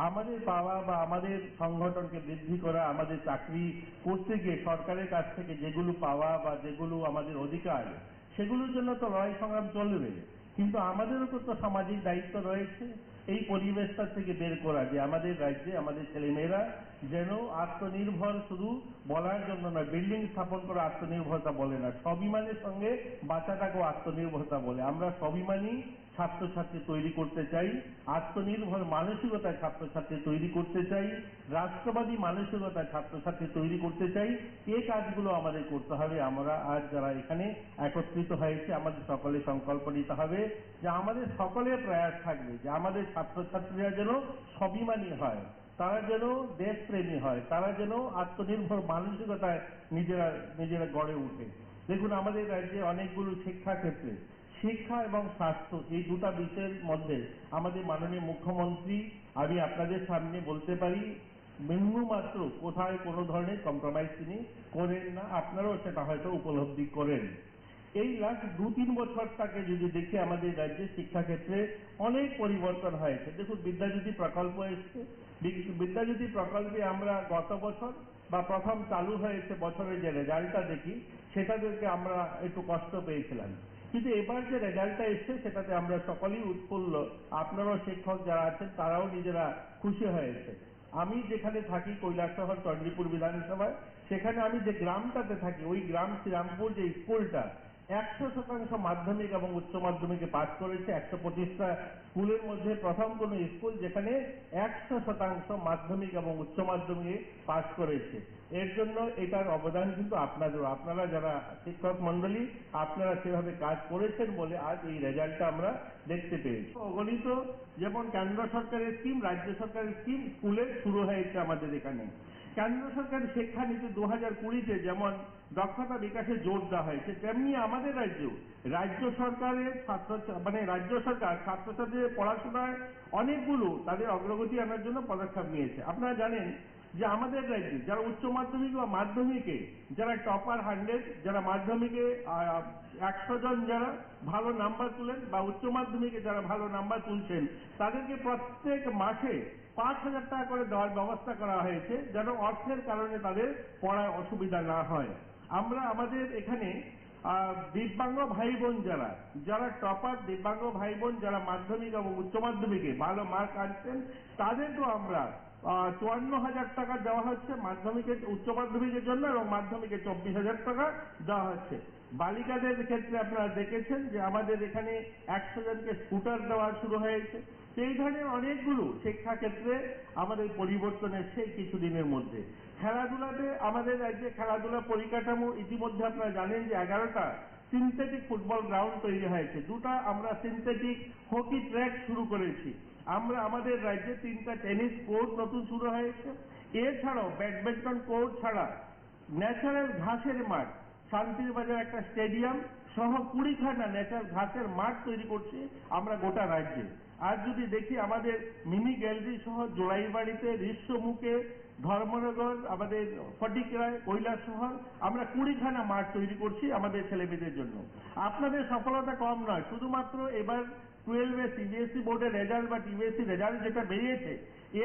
Speaker 2: আমাদের পাওয়া বা আমাদের সংগঠনকে বৃদ্ধি করা, আমাদের চাকরি করতে গিয়ে সরকারের কাছ থেকে যেগুলো পাওয়া বা যেগুলো আমাদের অধিকার, সেগুলোর জন্য তো লড়াই সংগ্রাম চলবে। কিন্তু আমাদেরও তো সামাজিক দায়িত্ব রয়েছে এই পরিবেশটা থেকে বের করা, যে আমাদের রাজ্যে আমাদের ছেলেমেয়েরা যেন আত্মনির্ভর শুধু বলার জন্য না, বিল্ডিং স্থাপন করা আত্মনির্ভরতা বলে না, স্বাভিমানের সঙ্গে বাচ্চাটাকেও আত্মনির্ভরতা বলে। আমরা স্বাভিমানী ছাত্রছাত্রী তৈরি করতে চাই, আত্মনির্ভর মানসিকতায় ছাত্রছাত্রী তৈরি করতে চাই, রাষ্ট্রবাদী মানসিকতায় ছাত্রছাত্রী তৈরি করতে চাই। এই কাজগুলো আমাদের করতে হবে। আমরা আজ যারা এখানে একত্রিত হয়েছে, আমাদের সকলে সংকল্প নিতে হবে যে আমাদের সকলের প্রয়াস থাকবে যে আমাদের ছাত্রছাত্রীরা যেন স্বাভিমানী হয়, তারা যেন দেশপ্রেমী হয়, তারা যেন আত্মনির্ভর মানসিকতায় নিজেরা গড়ে উঠে। দেখুন, আমাদের রাজ্যে অনেকগুলো শিক্ষা ক্ষেত্রে, শিক্ষা এবং স্বাস্থ্য এই দুটা বিষয়ের মধ্যে আমাদের মাননীয় মুখ্যমন্ত্রী, আমি আপনাদের সামনে বলতে পারি, বিন্দুমাত্র কোথায় কোনো ধরনের কম্প্রোমাইজ তিনি করেন না। আপনারাও সেটা হয়তো উপলব্ধি করেন। এই লাস্ট 2-3 বছরটাকে যদি দেখি, আমাদের রাজ্যে শিক্ষাক্ষেত্রে অনেক পরিবর্তন হয়েছে। দেখুন, বিদ্যাজ্যোতি প্রকল্প এসছে। বিদ্যাজ্যোতি প্রকল্পে আমরা গত বছর বা প্রথম চালু হয়েছে বছরের যে রেজাল্টটা দেখি, সেটাদেরকে আমরা একটু কষ্ট পেয়েছিলাম। কিন্তু এবার যে রেজাল্টটা এসছে সেটাতে আমরা সকলেই উৎফুল্ল। আপনারাও শিক্ষক যারা আছেন তারাও নিজেরা খুশি হয়েছে। আমি যেখানে থাকি কৈলাসহর চণ্ডীপুর বিধানসভায়, সেখানে আমি যে গ্রামটাতে থাকি, ওই গ্রাম শ্রীরামপুর যে স্কুলটা 100% মাধ্যমিক এবং উচ্চ মাধ্যমিকে পাস করেছে। 125টা স্কুলের মধ্যে প্রথম কোন স্কুল যেখানে 100% মাধ্যমিক এবং উচ্চ মাধ্যমিকে পাস করেছে। এর জন্য এটার অবদান কিন্তু আপনাদেরও। আপনারা যারা শিক্ষক মন্ডলী, আপনারা সেভাবে কাজ করেছেন বলে আজ এই রেজাল্টটা আমরা দেখতে পেয়েছি। অগণিত যেমন কেন্দ্র সরকারের স্কিম, রাজ্য সরকারের স্কিম স্কুলে শুরু হয়েছে আমাদের এখানে। কেন্দ্র সরকারের শিক্ষানীতি 2020-তে যেমন দক্ষতা বিকাশে জোর দেওয়া হয়েছে, তেমনি আমাদের রাজ্য সরকার ছাত্রছাত্রীদের পড়াশোনায় অনেকগুলো তাদের অগ্রগতি আনার জন্য পদক্ষেপ নিয়েছে। আপনারা জানেন যে আমাদের রাজ্যে যারা উচ্চ মাধ্যমিক বা মাধ্যমিকে যারা টপার 100, যারা মাধ্যমিকে 100 জন যারা ভালো নাম্বার তুলেন বা উচ্চ মাধ্যমিকে যারা ভালো নাম্বার তুলছেন, তাদেরকে প্রত্যেক মাসে 5,000 টাকা করে দেওয়ার ব্যবস্থা করা হয়েছে, যেন অর্থের কারণে তাদের পড়ায় অসুবিধা না হয়। আমরা আমাদের এখানে দিব্যাঙ্গ ভাই বোন যারা টপার, দিব্যাঙ্গ ভাই বোন যারা মাধ্যমিক এবং উচ্চ মাধ্যমিকে ভালো মার্ক আনছেন, তাদেরকেও আমরা 54,000 টাকা দেওয়া হচ্ছে মাধ্যমিকের, উচ্চ মাধ্যমিকের জন্য, এবং মাধ্যমিকে 24,000 টাকা দেওয়া হচ্ছে। বালিকাদের ক্ষেত্রে আপনারা দেখেছেন যে আমাদের এখানে 100 জনকে স্কুটার দেওয়া শুরু হয়েছে। এই ধরনের অনেকগুলো শিক্ষা ক্ষেত্রে আমাদের পরিবর্তন এসেছে কিছুদিনের মধ্যে। খেলাধুলাতে আমাদের রাজ্যে খেলাধুলা পরিকাঠামো ইতিমধ্যে আপনারা জানেন যে 11টা সিনথেটিক ফুটবল গ্রাউন্ড তৈরি হয়েছে। 2টা আমরা সিনথেটিক হকি ট্র্যাক শুরু করেছি। আমরা আমাদের রাজ্যে 3টা টেনিস কোর্ট নতুন শুরু হয়েছে। এছাড়াও ব্যাডমিন্টন কোর্ট ছাড়া ন্যাচারাল ঘাসের মাঠ, শান্তির বাজার একটা স্টেডিয়াম সহ 20খানা ন্যাচারাল ঘাসের মাঠ তৈরি করছি আমরা গোটা রাজ্যে। আজ যদি দেখি, আমাদের মিনি গ্যালারি সহ জোড়াইবাড়িতে, ঋষ্যমুখে, ধর্মনগর, আমাদের ফটিকরায়, কৈলাসহর, আমরা 20খানা মাঠ তৈরি করছি আমাদের ছেলেমেয়েদের জন্য। আপনাদের সফলতা কম নয়, শুধুমাত্র এবার 12-এ সিবিএসই বোর্ডের রেজাল্ট বা টিবিএসসি রেজাল্ট যেটা বেরিয়েছে,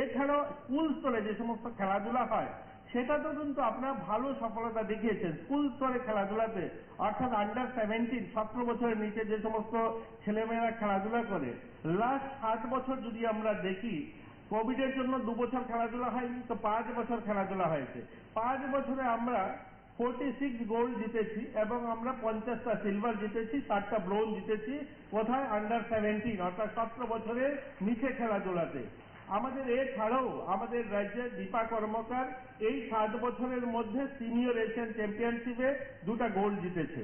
Speaker 2: এছাড়াও স্কুল স্তরে যে সমস্ত খেলাধুলা হয় সেটাতেও কিন্তু আপনারা ভালো সফলতা দেখিয়েছেন। স্কুল স্তরে খেলাধুলাতে, অর্থাৎ আন্ডার 17, 17 বছরের নিচে যে সমস্ত ছেলেমেয়েরা খেলাধুলা করে, লাস্ট 7 বছর যদি আমরা দেখি, কোভিডের জন্য 2 বছর খেলাধুলা হয়নি, তো 5 বছর খেলাধুলা হয়েছে। 5 বছরে আমরা 46 গোল্ড জিতেছি এবং আমরা 50টা সিলভার জিতেছি, 60টা ব্রোঞ্জ জিতেছি। কোথায়? আন্ডার 17, অর্থাৎ 17 বছরের নিচে খেলাধুলাতে। আমাদের এছাড়াও আমাদের রাজ্যের দীপা কর্মকার এই 7 বছরের মধ্যে সিনিয়র এশিয়ান চ্যাম্পিয়নশিপে 2টা গোল্ড জিতেছে।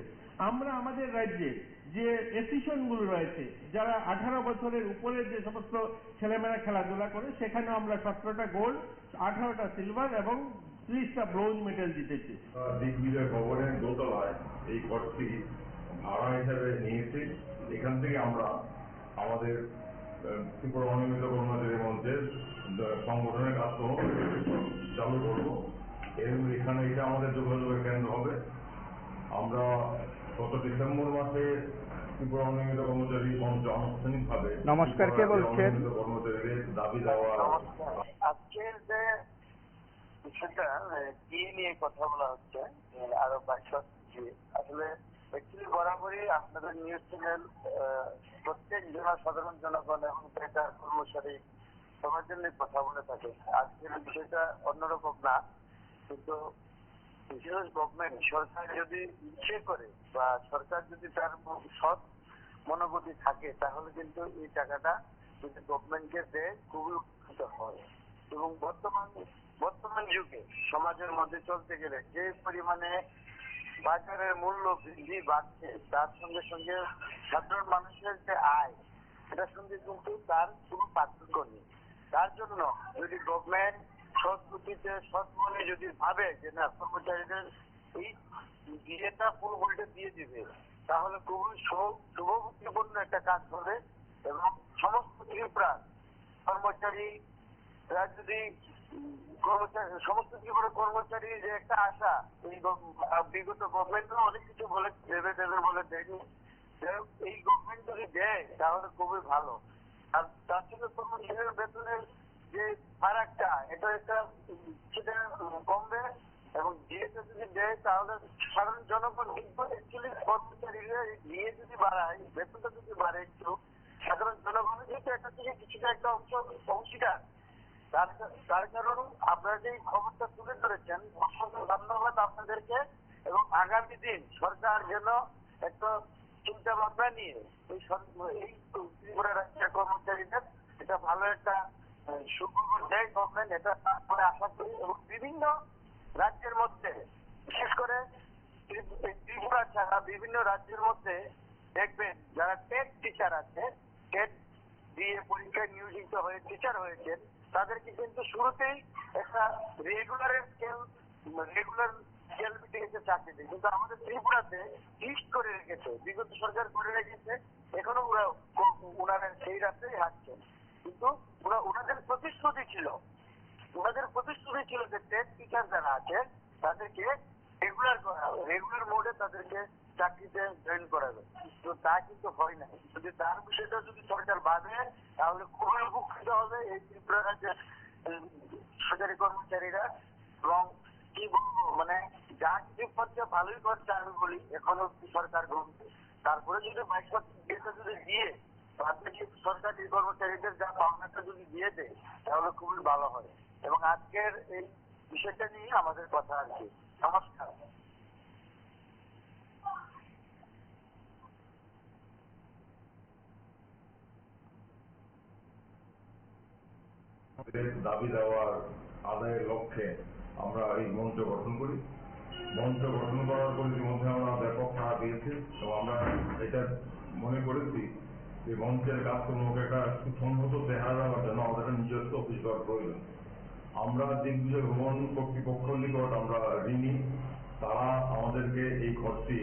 Speaker 2: আমরা আমাদের রাজ্যে যে অ্যাসোসিয়েশনগুলো রয়েছে, যারা 18 বছরের উপরে যে সমস্ত ছেলেমেয়েরা খেলাধুলা করে, সেখানে আমরা 17টা গোল্ড, 18টা সিলভার এবং 30টা ব্রোঞ্জ মেডেল জিতেছি।
Speaker 4: দিগ্বিজয় ভবনের দোতলায় এই ঘরটি ভাড়া হিসাবে নিয়েছি। এখান থেকে আমরা আমাদের ত্রিপুরা অনিয়মিত কর্মচারী মঞ্চের সংগঠনের কাজকর্ম চালু করবো। এখানে এটা আমাদের যোগাযোগের কেন্দ্র হবে। আমরা গত ডিসেম্বর মাসে ত্রিপুরা অনিয়মিত কর্মচারী মঞ্চ আনুষ্ঠানিকভাবে
Speaker 1: নমস্কার, কে বলছেন?
Speaker 4: কর্মচারীদের দাবি দেওয়া।
Speaker 3: আজকের যে বিষয়টা কি নিয়ে কথা বলা হচ্ছে আরো 22 আসলে অ্যাকচুয়ালি বরাবরই আপনাদের নিউজ চ্যানেল প্রত্যেক সাধারণ জনগণ এবং বেকার কর্মচারী সবার জন্য কথা বলে থাকে। আজকের বিষয়টা অন্যরকম না, কিন্তু বিশেষ গভর্নমেন্ট সরকার যদি ইচ্ছে করে বা সরকার যদি তার সৎ মনোগতি থাকে, তাহলে কিন্তু এই টাকাটা যদি গভর্নমেন্টকে দেয় খুবই উপকৃত হয়। এবং বর্তমান যুগে সমাজের মধ্যে চলতে গেলে যে পরিমাণে বাজারের মূল্য বৃদ্ধি বাড়ছে, তার সঙ্গে সঙ্গে সাধারণ মানুষের যে আয়, সেটার সঙ্গে কিন্তু তার কোনো পার্থক্য নেই। তার জন্য যদি গভর্নমেন্ট সৎ গতিতে সৎ মনে যদি ভাবে যে না, কর্মচারীদের এই বিয়েটা পুরো উল্টে দিয়ে দিবে, তাহলে খুবই শুভবুদ্ধিপূর্ণ একটা কাজ হবে। এবং সমস্ত ত্রিপুরার কর্মচারীরা যদি সমস্ত ত্রিপুরা কর্মচারী যে একটা আশা, এই বিগত গভর্নমেন্টও অনেক কিছু বলে দেবে বলে দেয়নি, এই গভর্নমেন্ট যদি দেয় তাহলে খুবই ভালো। আর তার সঙ্গে কর্মচারীর বেতনের যে ফারাকটা, এটা একটা সেটা কমবে। এবং ডিএটা যদি দেয় তাহলে সাধারণ জনগণ কিন্তু অ্যাকচুয়ালি কর্মচারীরা ডিএ যদি বাড়ায়, বেতনটা যদি বাড়ে একটু, সাধারণ জনগণের কিন্তু এটা থেকে কিছুটা একটা অংশীদার। তার কারণ আপনারা যে খবরটা তুলে ধরেছেন, অসংখ্য ধন্যবাদ আপনাদেরকে। এবং আগামী দিন সরকার যেন একটা চিন্তা ভাবনা নিয়ে এই ত্রিপুরা রাজ্যের কর্মচারীদের এটা ভালো একটা সুখবর দেয় গভর্নমেন্ট, এটা আমরা আশা করি। এবং বিভিন্ন রাজ্যের মধ্যে, বিশেষ করে ত্রিপুরা ছাড়া বিভিন্ন রাজ্যের মধ্যে দেখবেন যারা টেট টিচার আছে, টেট দিয়ে পরীক্ষায় নিয়োজিত হয়ে টিচার হয়েছেন, তাদেরকে কিন্তু শুরুতেই একটা রেগুলার স্কেল ভিত্তিতে চাকরি দেয়। কিন্তু আমাদের ত্রিপুরাতে ফিক্সড করে রেখেছে, বিগত সরকার করে রেখেছে, এখনো ওনারা সেই রাস্তায় হাঁটছেন। কিন্তু ওনাদের প্রতিশ্রুতি ছিল যে টেট টিচার যারা আছে তাদেরকে রেগুলার মোডে তাদেরকে চাকরিতে জয়েন করাবে। তো তা কিন্তু হয় না। যদি তার বিষয়টা যদি সরকার ভাবে, তাহলে খুবই উপকৃত হবে এই ত্রিপুরা রাজ্যের সরকারি কর্মচারীরা। এবং কি বলবো, মানে যা কিছু করছে ভালোই করছে আমি বলি, এখনো সরকার গভর্নমেন্ট। তারপরে যদি 22% যদি দিয়ে সরকারি কর্মচারীদের যা পাওনাটা যদি দিয়ে দেয়, তাহলে খুবই ভালো হয়। এবং আজকের এই বিষয়টা নিয়ে আমাদের কথা আর কি। নমস্কার।
Speaker 4: দাবি দেওয়ার আদায়ের লক্ষ্যে আমরা এই মঞ্চ গঠন করি। মঞ্চ গঠন করার পর ইতিমধ্যে আমরা ব্যাপক সাড়া পেয়েছি এবং আমরা এটা মনে করেছি যে মঞ্চের কাজকর্মকে একটা সুসংহত চেহারা দেওয়ার জন্য আমাদের একটা নিজস্ব অফিস করার প্রয়োজন। আমরা দিগ্বিজয় ভবন কর্তৃপক্ষের নিকট আমরা ঋণী। তারা আমাদেরকে এই ঘরটি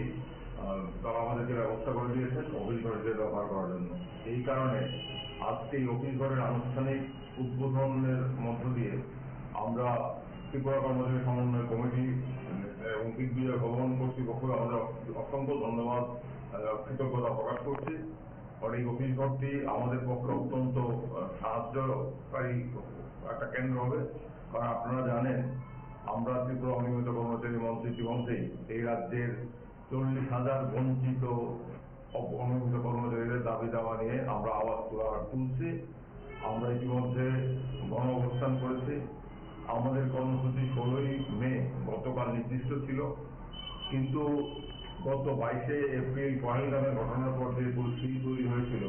Speaker 4: তারা আমাদেরকে ব্যবস্থা করে দিয়েছেন অফিস ঘর হিসেবে ব্যবহার করার জন্য। এই কারণে আজকে এই অফিস ঘরের আনুষ্ঠানিক উদ্বোধনের মধ্য দিয়ে আমরা ত্রিপুরা কর্মচারী সমন্বয় কমিটি এবং দিগ্বিজয় ভবন কর্তৃপক্ষকে আমরা অসংখ্য ধন্যবাদ, কৃতজ্ঞতা প্রকাশ করছি। আর এই অফিস ঘরটি আমাদের পক্ষে অত্যন্ত সাহায্যকারী একটা কেন্দ্র হবে। কারণ আপনারা জানেন, আমরা ত্রিপুরা অনিয়মিত কর্মচারী মঞ্চ ইতিমধ্যেই এই রাজ্যের 40,000 বঞ্চিত অনিয়মিত কর্মচারীদের দাবি দাওয়া নিয়ে আমরা আওয়াজ তুলছি। আমরা ইতিমধ্যে গণ অবস্থান করেছি। আমাদের কর্মসূচি 16ই মে গতকাল নির্দিষ্ট ছিল, কিন্তু গত 22শে এপ্রিল পহেলগামের ঘটনার পর যে পরিস্থিতি তৈরি হয়েছিল,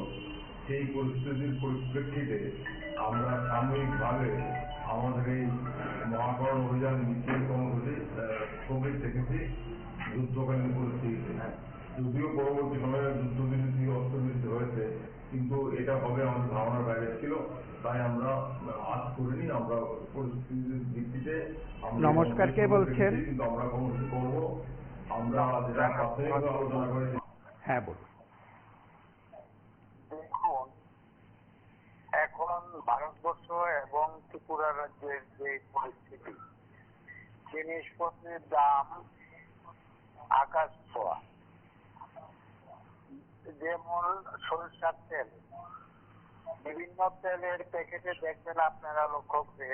Speaker 4: সেই পরিস্থিতির পরিপ্রেক্ষিতে আমরা সাময়িকভাবে আমাদের এই মহাকরণ অভিযান মিছিল কর্মসূচি স্থগিত রেখেছি যুদ্ধকালীন পরিস্থিতিতে। যদিও পরবর্তী সময়ে যুদ্ধবিরতি অস্ত্রবিরতি হয়েছে, কিন্তু এটা হবে আমাদের ধারণার বাইরে ছিল, তাই আমরা আজ করিনি। আমরা পরিস্থিতির ভিত্তিতে
Speaker 1: নমস্কার, কে বলছেন?
Speaker 4: কিন্তু আমরা কর্মসূচি করবো। আমরা যেটা প্রাথমিকভাবে আলোচনা করেছি।
Speaker 1: হ্যাঁ, বলুন।
Speaker 3: দেখুন, এখন ভারতবর্ষ এবং ত্রিপুরা রাজ্যের যে পরিস্থিতি, জিনিসপত্রের দাম আকাশ ছোঁয়া। যেমন সরিষার তেল, বিভিন্ন তেলের প্যাকেটে দেখবেন আপনারা লক্ষ্য করে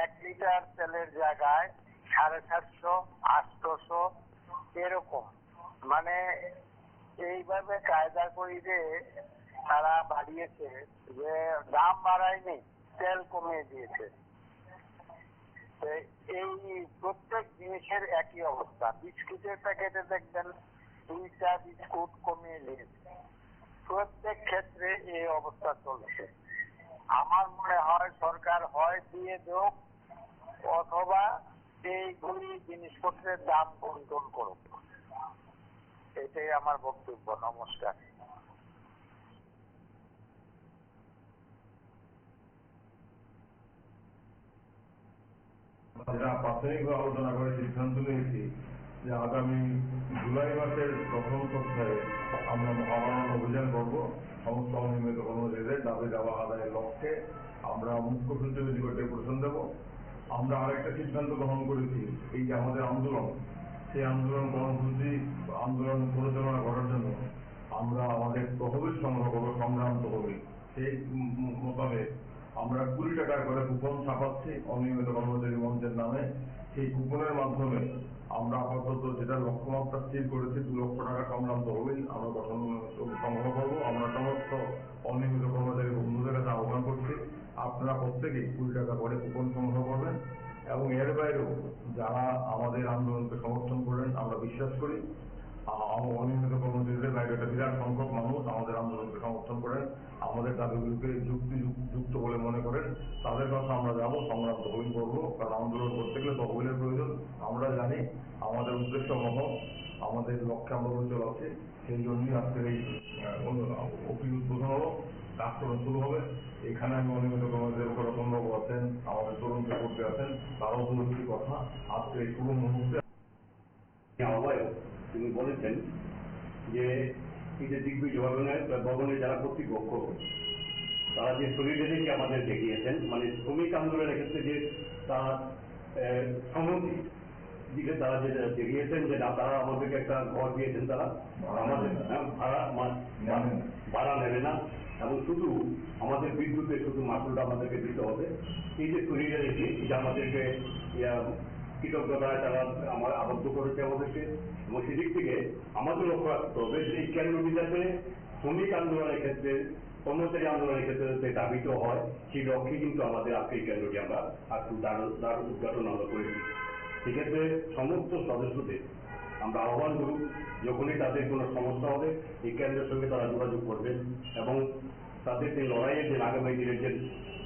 Speaker 3: 1 লিটার তেলের জায়গায় 750, 800 এরকম। মানে এইভাবে কায়দা করে তারা বাড়িয়েছে যে দাম বাড়ায়নি, তেল কমিয়ে দিয়েছে। এই প্রত্যেক জিনিসের একই অবস্থা। বিস্কুটের প্যাকেটে দেখবেন 2টা বিস্কুট কমিয়ে দিয়েছে। প্রত্যেক ক্ষেত্রে এই অবস্থা চলছে। আমার মনে হয় সরকার হয় দিয়ে দেক, অথবা এইগুলি জিনিসপত্রের দাম কন্ট্রোল করুক। এটাই আমার বক্তব্য। নমস্কার।
Speaker 4: যেটা প্রাথমিকভাবে আলোচনা করে সিদ্ধান্ত নিয়েছি যে আগামী জুলাই মাসের প্রথম সপ্তাহে আমরা মহামারণ অভিযান করব। সমস্ত অনিয়মিত কর্মচারীদের দাবি দাওয়া আদায়ের লক্ষ্যে আমরা মুখ্য সচিবের নিকট ডেপুটেশন দেব। আমরা আরেকটা সিদ্ধান্ত গ্রহণ করেছি, এই যে আমাদের আন্দোলন, সেই আন্দোলন কর্মসূচি আন্দোলন পরিচালনা করার জন্য আমরা আমাদের তহবিল সংগ্রহ করবো, সংগ্রাম তহবিল। সেই মোতাবেক আমরা 20 টাকা করে কুপন ছাপাচ্ছি অনিয়মিত কর্মচারী মঞ্চের নামে। সেই কুপনের মাধ্যমে আমরা আপাতত যেটা লক্ষ্যমাত্রা স্থির করেছি 2 লক্ষ টাকা সংগ্রাম তহবিল আমরা গঠন সংগ্রহ করবো। আমরা সমস্ত অনিয়মিত কর্মচারী বন্ধুদের কাছে আহ্বান করছি, আপনারা প্রত্যেকেই 20 টাকা করে কুপন সংগ্রহ করবেন। এবং এর বাইরেও যারা আমাদের আন্দোলনকে সমর্থন করেন, আমরা বিশ্বাস করি অনিয়মিত কর্মচারীদের বাইরে একটা বিরাট সংখ্যক মানুষ আমাদের আন্দোলনকে সমর্থন করেন, আমাদের দাবিগুলিকে যুক্তিযুক্ত বলে মনে করেন। তাদের কাছে আমরা যাবো, সংগ্রাম তহবিল করবো, কারণ আন্দোলন করতে গেলে তহবিলের প্রয়োজন। আমরা জানি আমাদের উদ্দেশ্য মহৎ, আমাদের লক্ষ্যে আমরা অঞ্চল আছে। সেই জন্যই আজকের এই অফিস উদ্বোধন হলো, কাজকর্ম শুরু হবে। এখানে আমি অনিয়মিত কর্মচারীদের শরৎচন্দ্রবাবু আছেন, আমাদের তরুণ চক্রবর্তী আছেন, তারাও বলছি কথা। আজকে এই শুভ মুহূর্তে
Speaker 5: আহ্বায়ক তিনি বলেছেন যে এই যে দিগ্বিজয় ভবনের যারা কর্তৃপক্ষ তারা যে সলিডারিটি আমাদের দেখিয়েছেন, মানে শ্রমিক আন্দোলনের ক্ষেত্রে যে তার সম্মতি দিকে তারা যে দেখিয়েছেন যে না, তারা আমাদেরকে একটা ঘর দিয়েছেন, তারা আমাদের ভাড়া নেবে না, এবং শুধু আমাদের বিদ্যুতে শুধু মাসুলটা আমাদেরকে দিতে হবে। এই যে সলিডারিটি, এটা আমাদেরকে কৃতজ্ঞতায় তারা আমার আবদ্ধ করেছে আমাদেরকে। এবং সেদিক থেকে আমাদের লক্ষ্য রাখতে হবে যে এই কেন্দ্রটি যাতে শ্রমিক আন্দোলনের ক্ষেত্রে, কর্মচারী আন্দোলনের ক্ষেত্রে যাতে দাবিত হয়, সেই লক্ষ্যে কিন্তু আমাদের আজকে এই কেন্দ্রটি আমরা আজকে তার উদ্ঘাটন আমরা করেছি। সেক্ষেত্রে সমস্ত সদস্যদের আমরা আহ্বান করব, যখনই তাদের কোনো সমস্যা হবে এই কেন্দ্রের সঙ্গে তারা যোগাযোগ করবেন, এবং তাদের যে লড়াইয়ের যে আগামী দিনের যে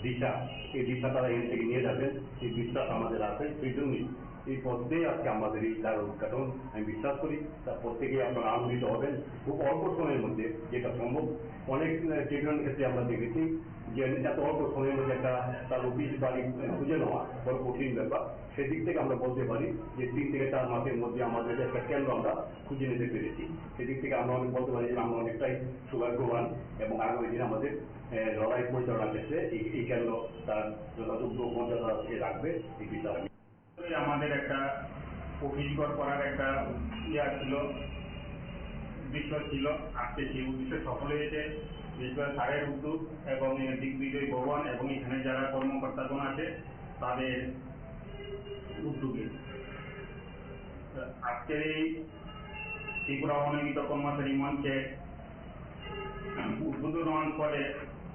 Speaker 5: দিশা, এই দিশা তারা এখান থেকে নিয়ে যাবেন, এই বিশ্বাস আমাদের আছে। সেই জন্যই এই পথেই আজকে আমাদের এই তার উদ্ঘাটন আমি বিশ্বাস করি। তার প্রত্যেকেই আপনারা আনন্দিত হবেন খুব অল্প সময়ের মধ্যে, যেটা সম্ভব। অনেক ট্রিটমেন্ট ক্ষেত্রে আমরা দেখেছি যে এত অল্প সময়ের মধ্যে একটা তার অফিস বাড়ি খুঁজে নেওয়া বড় কঠিন ব্যাপার। সেদিক থেকে আমরা বলতে পারি যে 3 থেকে 4 মাসের মধ্যে আমাদের একটা কেন্দ্র আমরা খুঁজে নিতে পেরেছি। সেদিক থেকে আমরা অনেক বলতে পারি যে আমরা অনেকটাই সৌভাগ্যবান, এবং আগামী দিনে আমাদের লড়াই পরিচালনার ক্ষেত্রে এই কেন্দ্র তার যথাযোগ্য মর্যাদা রাখবে, এই বিষয়ে
Speaker 6: আমাদের একটা অভিজ্ঞর করার একটা ছিল, বিষয় ছিল। আজকে সেই উদ্দেশ্যে সফল হয়েছে। বিশেষ করে স্যারের উদ্যোগ এবং দিগ্বিজয় ভবন এবং এখানে যারা কর্মকর্তাগণ আছে তাদের উদ্যোগে আজকের এই ত্রিপুরা অনিয়মিত কর্মচারী মঞ্চে উদ্বোধন হওয়ার ফলে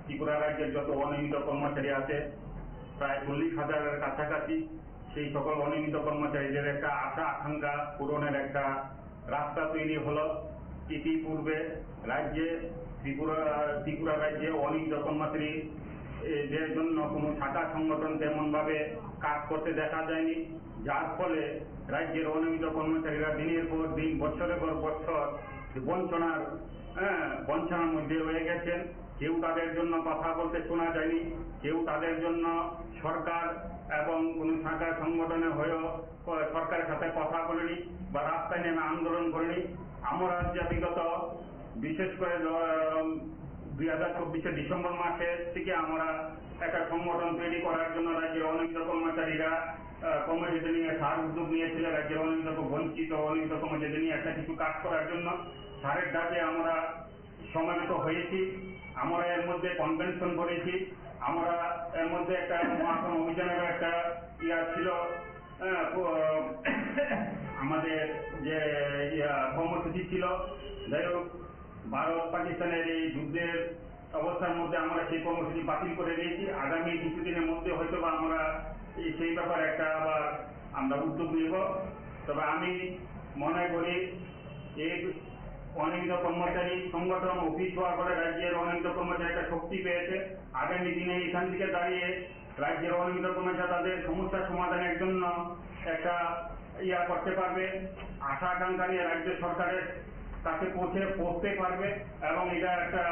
Speaker 6: ত্রিপুরা রাজ্যের যত অনিয়মিত কর্মচারী আছে প্রায় 40,000-এর কাছাকাছি, সেই সকল অনিয়মিত কর্মচারীদের একটা আশা আকাঙ্ক্ষা পূরণের একটা রাস্তা তৈরি হলো। ইতিপূর্বে রাজ্যে ত্রিপুরা রাজ্যে অনিয়মিত কর্মচারীদের জন্য কোনো শাখা সংগঠন তেমন ভাবে কাজ করতে দেখা যায়নি। যার ফলে রাজ্যের অনিয়মিত কর্মচারীরা দিনের পর দিন বছরের পর বছর বঞ্চনার মধ্যে রয়ে গেছেন। কেউ তাদের জন্য কথা বলতে শোনা যায়নি, কেউ তাদের জন্য সরকার এবং কোনো সরকার সংগঠনে হয়েও সরকারের সাথে কথা বলেনি বা রাস্তায় নেমে আন্দোলন করেনি। আমরা যে বিগত বিশেষ করে 2024 ডিসেম্বর মাসের থেকে আমরা একটা সংগঠন তৈরি করার জন্য রাজ্যের অনিয়মিত কর্মচারীরা কর্মচারীদের নিয়ে স্যার উদ্যোগ নিয়েছিল রাজ্যের অনিয়মিত কর্মচারীদের নিয়ে একটা কিছু কাজ করার জন্য। স্যারের ডাকে আমরা সমাবেত হয়েছি, আমরা এর মধ্যে কনভেনশন করেছি, আমরা এর মধ্যে একটা মহাসন অভিযানের একটা ছিল, আমাদের যে কর্মসূচি ছিল। যাই হোক, ভারত পাকিস্তানের এই যুদ্ধের অবস্থার মধ্যে আমরা সেই কর্মসূচি বাতিল করে দিয়েছি। আগামী কিছুদিনের মধ্যে হয়তো বা আমরা সেই ব্যাপারে একটা আবার আমরা উদ্যোগ নেব। তবে আমি মনে করি এই অনিয়মিত কর্মচারী সংগঠন অফিস হওয়ার পরে রাজ্যের অনিয়মিত কর্মচারী একটা শক্তি পেয়েছে। আগামী দিনে এখান থেকে দাঁড়িয়ে রাজ্যের অনিয়মিত কর্মচারী তাদের সমস্যার সমাধানের জন্য একটা করতে পারবে, আশা আকাঙ্ক্ষা নিয়ে রাজ্য সরকারের কাছে পৌঁছতে পারবে এবং এটা একটা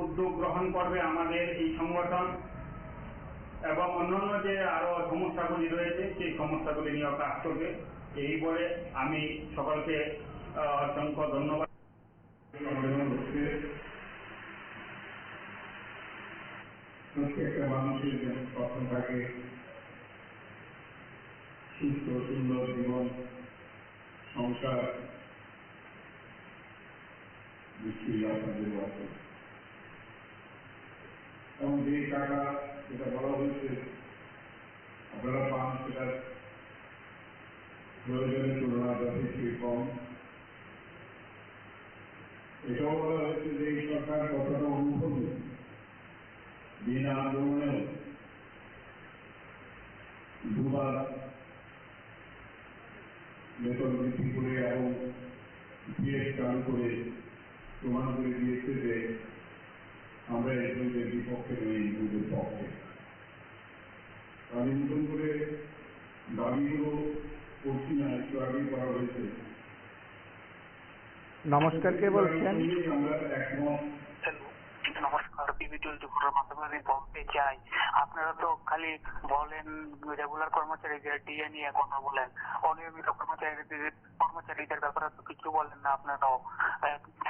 Speaker 6: উদ্যোগ গ্রহণ করবে আমাদের এই সংগঠন এবং অন্যান্য যে আরো সমস্যাগুলি রয়েছে সেই সমস্যাগুলি নিয়েও কাজ করবে। এই বলে আমি সকলকে অসংখ্য ধন্যবাদ।
Speaker 7: প্রত্যেকটা মানুষের যেন স্বপ্ন থাকে সুস্থ সুন্দর জীবন, সংসার, নিশ্চয়ই আপনাদের আছে। এবং যে টাকা যেটা বলা হয়েছে আপনারা পান সেটা প্রয়োজনের তুলনায় যথেষ্টই কম। এটাও বলা হয়েছে যে এই সরকার কতটা অনুভবী, বিনা আন্দোলনেও দুবার বেতন বৃদ্ধি করে এবং বিএড চালু করে প্রমাণ করে দিয়েছে যে আমরা এই যুগের বিপক্ষে নই, এই যুগের পক্ষে। আমি নতুন করে দাবিগুলো করছি না, একটু আগেই করা হয়েছে।
Speaker 1: নমস্কার, কে বলছেন?
Speaker 7: আমরা একমত।
Speaker 3: নমস্কার, পিবি24 মাধ্যমে আমি বলতে চাই, আপনারা তো খালি বলেন রেগুলার কর্মচারীদের ডিএ নিয়ে কথা বলেন, অনিয়মিত কর্মচারীদের ব্যাপারে তো কিছু বলেন না। আপনারাও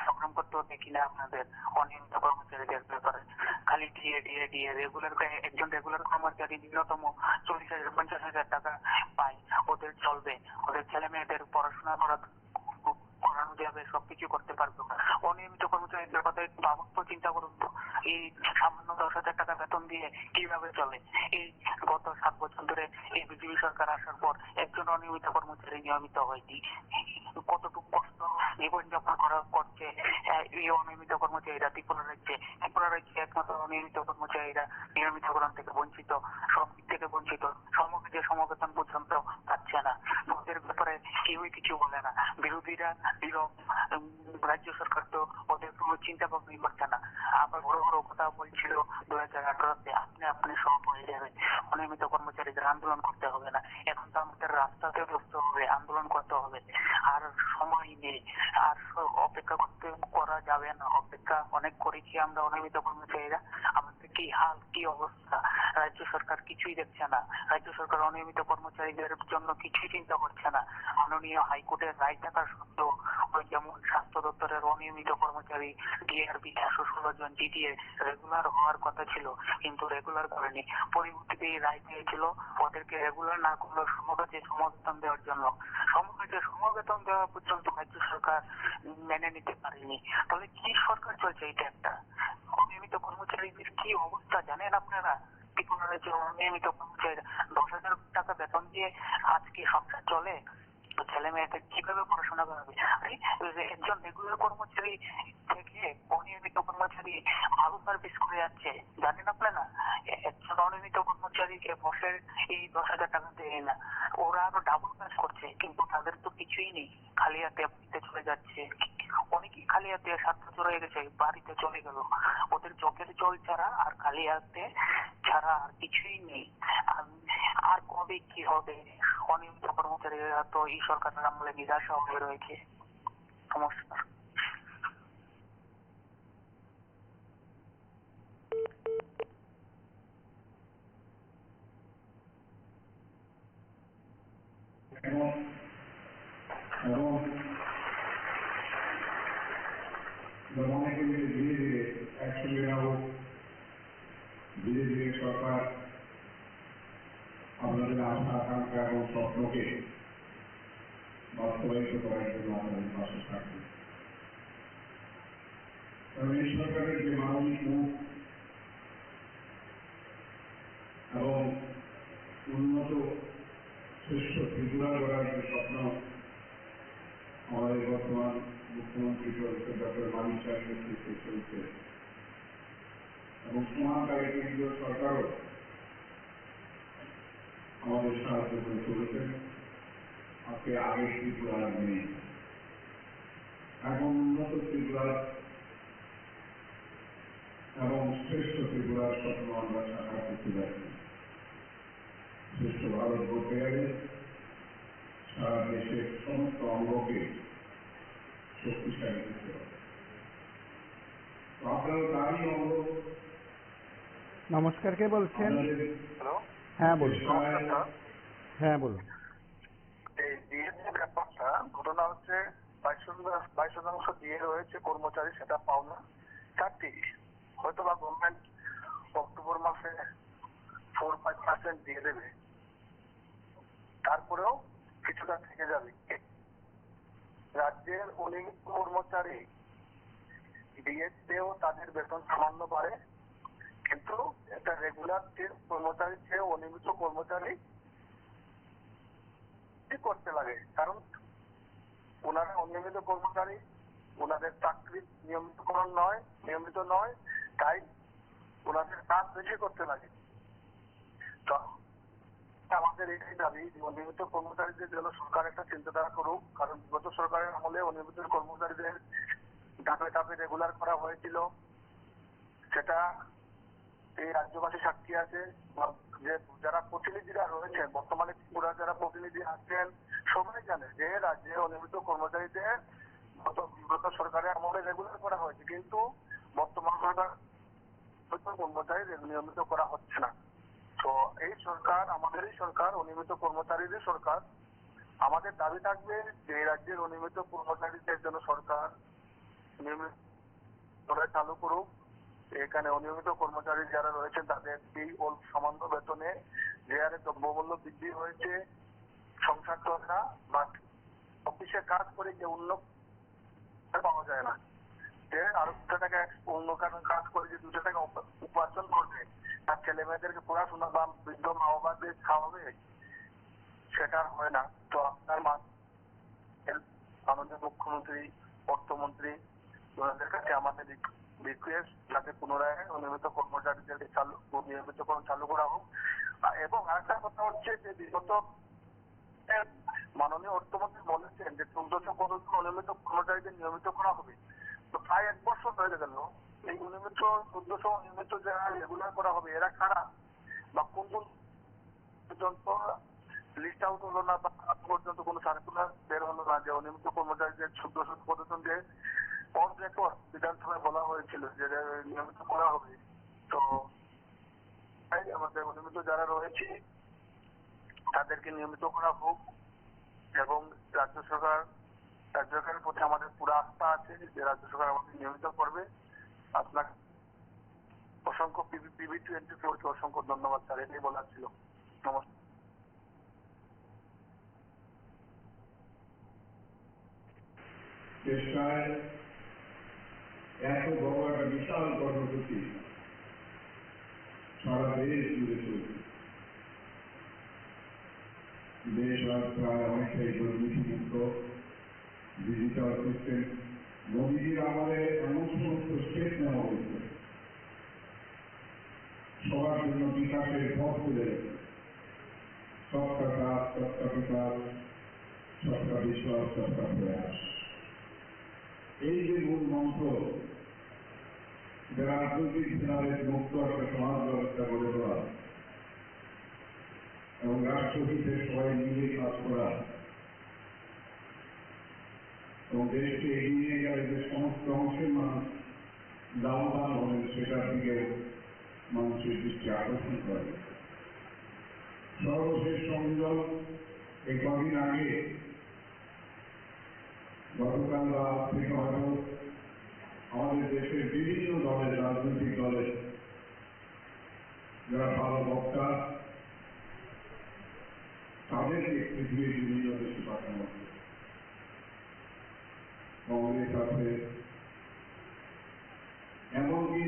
Speaker 3: সংগ্রাম করতেও দেখি না আপনাদের অনিয়মিত কর্মচারীদের ব্যাপারে, খালি ডিএ রেগুলার। একজন রেগুলার কর্মচারী ন্যূনতম 40,000-50,000 টাকা পায়, ওদের চলবে, ওদের ছেলে মেয়েদের পড়াশোনা করানো যাবে, সবকিছু করতে পারবে। অনিয়মিত কর্মচারীদের কথা একটু ভাবুন, চিন্তা করুন তো, এই সামান্য 10,000 টাকা বেতন দিয়ে কিভাবে চলে? এই গত 7 বছর ধরে এই বিজেপি সরকার আসার পর একজন অনিয়মিত কর্মচারী নিয়মিত হয়নি। কতটুকু কষ্ট জীবনযাপন করছে এই অনিয়মিত কর্মচারীরা ত্রিপুরা রাজ্যে একমাত্র অনিয়মিত কর্মচারীরা নিয়মিতকরণ থেকে বঞ্চিত, সব দিক থেকে বঞ্চিত, সমবেতন পর্যন্ত পাচ্ছে না। ওদের ব্যাপারে কেউই কিছু বলে না, বিরোধীরা নীরব, রাজ্য সরকার তো ওদের কোনো চিন্তা ভাবনাই করছে না। আবার বড় বড় কথা বলছিল 2018-তে আপনি সব হয়ে যাবে, অনিয়মিত কর্মচারীদের আন্দোলন করতে হবে না। এখন তো আমাদের রাস্তাতে বসতে হবে, আন্দোলন করতে হবে, আর সময় নেই, আর অপেক্ষা করা যাবে না। অপেক্ষা অনেক করেছি আমরা অনিয়মিত কর্মচারীরা, আমাদের কি হাল, কি অবস্থা, রাজ্য সরকার কিছুই দেখছে না। রাজ্য সরকার অনিয়মিত কর্মচারীদের জন্য কিছুই চিন্তা করছে না। মাননীয় হাইকোর্টের রায় থাকার সত্ত্বেও, ওই যেমন স্বাস্থ্য দপ্তরের অনিয়মিত কর্মচারী ডিআরবি 416 জন ডিডিএ রেগুলার হওয়ার কথা ছিল, কিন্তু রেগুলার করেনি। পরিবর্তিতে এই রায় দিয়েছিল ওদেরকে রেগুলার না করলেও সমকাজে সমবেতন দেওয়ার জন্য। সমকাজে সমবেতন দেওয়া পর্যন্ত রাজ্য সরকার মেনে নিতে পারেনি। তাহলে কি সরকার চলছে? এটা একটা অনিয়মিত কর্মচারীদের কি অবস্থা জানেন আপনারা? ত্রিপুরা রাজ্যে অনিয়মিত কর্মচারীরা 10,000 টাকা বেতন দিয়ে আজকে সংসার চলে? ছেলে মেয়েদের কিভাবে পড়াশোনা করাবে? একজন রেগুলার কর্মচারী থেকে অনিয়মিত কর্মচারী ভালো সার্ভিস করে যাচ্ছে, জানেন আপনারা? একজন অনিয়মিত কর্মচারীকে বসে এই 10,000 টাকা দেয় না, ওরা আরো ডাবল কাজ করছে, কিন্তু তাদের তো কিছুই নেই, খালি হাতে বাড়িতে চলে যাচ্ছে। অনেকেই খালি হাতে সাতটা চলে গেছে, বাড়িতে চলে গেল, ওদের চোখের জল ছাড়া আর খালি হাতে ছাড়া আর কিছুই নেই। আর কবে কি হবে? অনিয়মিত কর্মচারীরা তো এই সরকারের আমলে নিরাশা হয়ে রয়েছে। সমস্যা।
Speaker 7: এবং মনে করি যে ধীরে ধীরে একসঙ্গে না হোক, ধীরে ধীরে সরকার আপনাদের আশা আকাঙ্ক্ষা এবং স্বপ্নকে বাস্তবায়িত করার জন্য আপনাদের পাশে থাকবে। কারণ এই সরকারের যে মানবিক মুখ এবং উন্নত শ্রেষ্ঠ ত্রিপুরা গড়ার যে স্বপ্ন আমাদের বর্তমান মুখ্যমন্ত্রী ডক্টর মানিক সাহেবের নেতৃত্বে চলছে, এবং সমানকালে কেন্দ্রীয় সরকারও আমাদের সাহায্য করে চলেছেন। আজকে আগের ত্রিপুরা নেই, এখন উন্নত ত্রিপুরা এবং শ্রেষ্ঠ ত্রিপুরার স্বপ্ন আমরা সাকার করতে যাচ্ছি। শ্রেষ্ঠ ভারত বলতে গেলে সারা দেশের সমস্ত অঙ্গকে শক্তিশালী করতে হবে। আপনারা তারই অঙ্গ।
Speaker 1: নমস্কার, কে বলছেন?
Speaker 3: হ্যালো,
Speaker 1: হ্যাঁ বলুন।
Speaker 3: নমস্কার।
Speaker 1: হ্যাঁ বলুন।
Speaker 3: এই ডিএর যে ব্যাপারটা, ঘটনা হচ্ছে 22% দিয়ে রয়েছে কর্মচারী, সেটা পাওনা। তার ঠিক হয়তো বা গভর্নমেন্ট অক্টোবর মাসে 4-5% দিয়ে দেবে, তারপরেও কিছুটা থেকে যাবে। রাজ্যের অনিয়মিত কর্মচারী ডিএতেও তাদের বেতন সামান্য বাড়ে, কিন্তু একটা রেগুলার কর্মচারীর চেয়ে অনিয়মিত কর্মচারী করতে লাগে। কারণ ওনারা অনিয়মিত কর্মচারী, ওনাদের চাকরি নিয়মিত নয়, তাই ওনাদের কাজ বেশি করতে লাগে। তো আমাদের এই দাবি যে অনিয়মিত কর্মচারীদের জন্য সরকার একটা চিন্তাধারা করুক। কারণ বিগত সরকারের আমলে অনিয়মিত কর্মচারীদের ধাপে ধাপে রেগুলার করা হয়েছিল, সেটা এই রাজ্যবাসী সাক্ষী আছে। যে যারা প্রতিনিধিরা রয়েছেন বর্তমানে ত্রিপুরার যারা প্রতিনিধি আছেন, সবাই জানে যে রাজ্যে অনিয়মিত কর্মচারীদের বিগত সরকারের আমলে রেগুলার করা হয়েছে, কিন্তু বর্তমান সরকার কর্মচারী নিয়মিত করা হচ্ছে না। তো এই সরকার, আমাদেরই সরকার, অনিয়মিত কর্মচারীদের সরকার। আমাদের দাবি থাকবে যে এই রাজ্যের অনিয়মিত কর্মচারীদের জন্য সরকার নিয়মিত চালু করুক। এখানে অনিয়মিত কর্মচারী যারা রয়েছেন তাদের এই সামান্য বেতনে যে হারে দ্রব্যমূল্য বৃদ্ধি হয়েছে, সংসার চলে না, বা অফিসে কাজ করে যে উন্নত পাওয়া যায় না, যে আরো 2 টাকা অন্য কাজ করে যে 2 টাকা উপার্জন করবে, তার ছেলে মেয়েদেরকে পড়াশোনা বা বৃদ্ধ মা বাবাদের খাওয়াবে, সেটা হয় না। তো আপনার মাননীয় মুখ্যমন্ত্রী, অর্থমন্ত্রী, ওনাদের কাছে আমাদের রিকোয়েস্ট যাতে পুনরায় অনিয়মিত কর্মচারীদেরকে নিয়মিতকরণ চালু করা হোক। এবং আরেকটা কথা হচ্ছে যে বিগত মাননীয় অর্থমন্ত্রী বলেছেন যে 1400 অনিয়মিত কর্মচারীদের নিয়মিত করা হবে। তো প্রায় 1 বছর হয়ে গেল, এই 1400 অনিয়মিত যারা রেগুলার করা হবে এরা কারা, বা কোন কোন পর্যন্ত লিস্ট আউট হলো না, বা পর্যন্ত কোনো সার্কুলার বের হলো না যে অনিয়মিত কর্মচারীদের 1400 পর্যন্ত অন রেকর্ড বিধানসভায় বলা হয়েছিল যে নিয়মিত করা হবে। তো আমাদের অনিয়মিত যারা রয়েছে তাদেরকে নিয়মিত করা হোক, এবং রাজ্য সরকারের প্রতি আমাদের পুরো আস্থা আছে যে রাজ্য সরকার আমাদের নিয়মিত করবে। আপনার অসংখ্য PB24কে অসংখ্য ধন্যবাদ স্যার, এটাই বলার ছিল। নমস্কার।
Speaker 7: চেষ্টায় এত বড় একটা বিশাল কর্মসূচি সারা দেশ জুড়ে চলছে। দেশ আজ প্রায় অনেকটাই দুর্নীতিমুক্ত, ডিজিটাল সিস্টেম। মোদীজির আমলে এমন সমস্ত স্টেপ নেওয়া হয়েছে, সবার জন্য বিকাশের পথ খুলে গেছে। সবকা সাথ, সবকা বিকাশ, সবকা सबका विश्वास सबका प्रयास এই যে মূল মন্ত্র যারা রাজনৈতিক ফেরারের মুক্ত একটা সমাজ ব্যবস্থা গড়ে তোলা এবং রাষ্ট্রহিতে সবাই মিলে কাজ করা এবং দেশকে এগিয়ে নিয়ে গেলে যে সমস্ত অংশের মানুষ লাভবান হবেন সেটার দিকে মানুষের দৃষ্টি আকর্ষণ করে। সর্বশেষ সংযোজন এই কদিন আগে গতকাল বা আজ থেকে হয়তো আমাদের দেশের বিভিন্ন দলের রাজনৈতিক দলের যারা ভালো বক্তা তাদেরকে পৃথিবীর বিভিন্ন দেশে পাঠানো হচ্ছে। কংগ্রেস আছে, এমনকি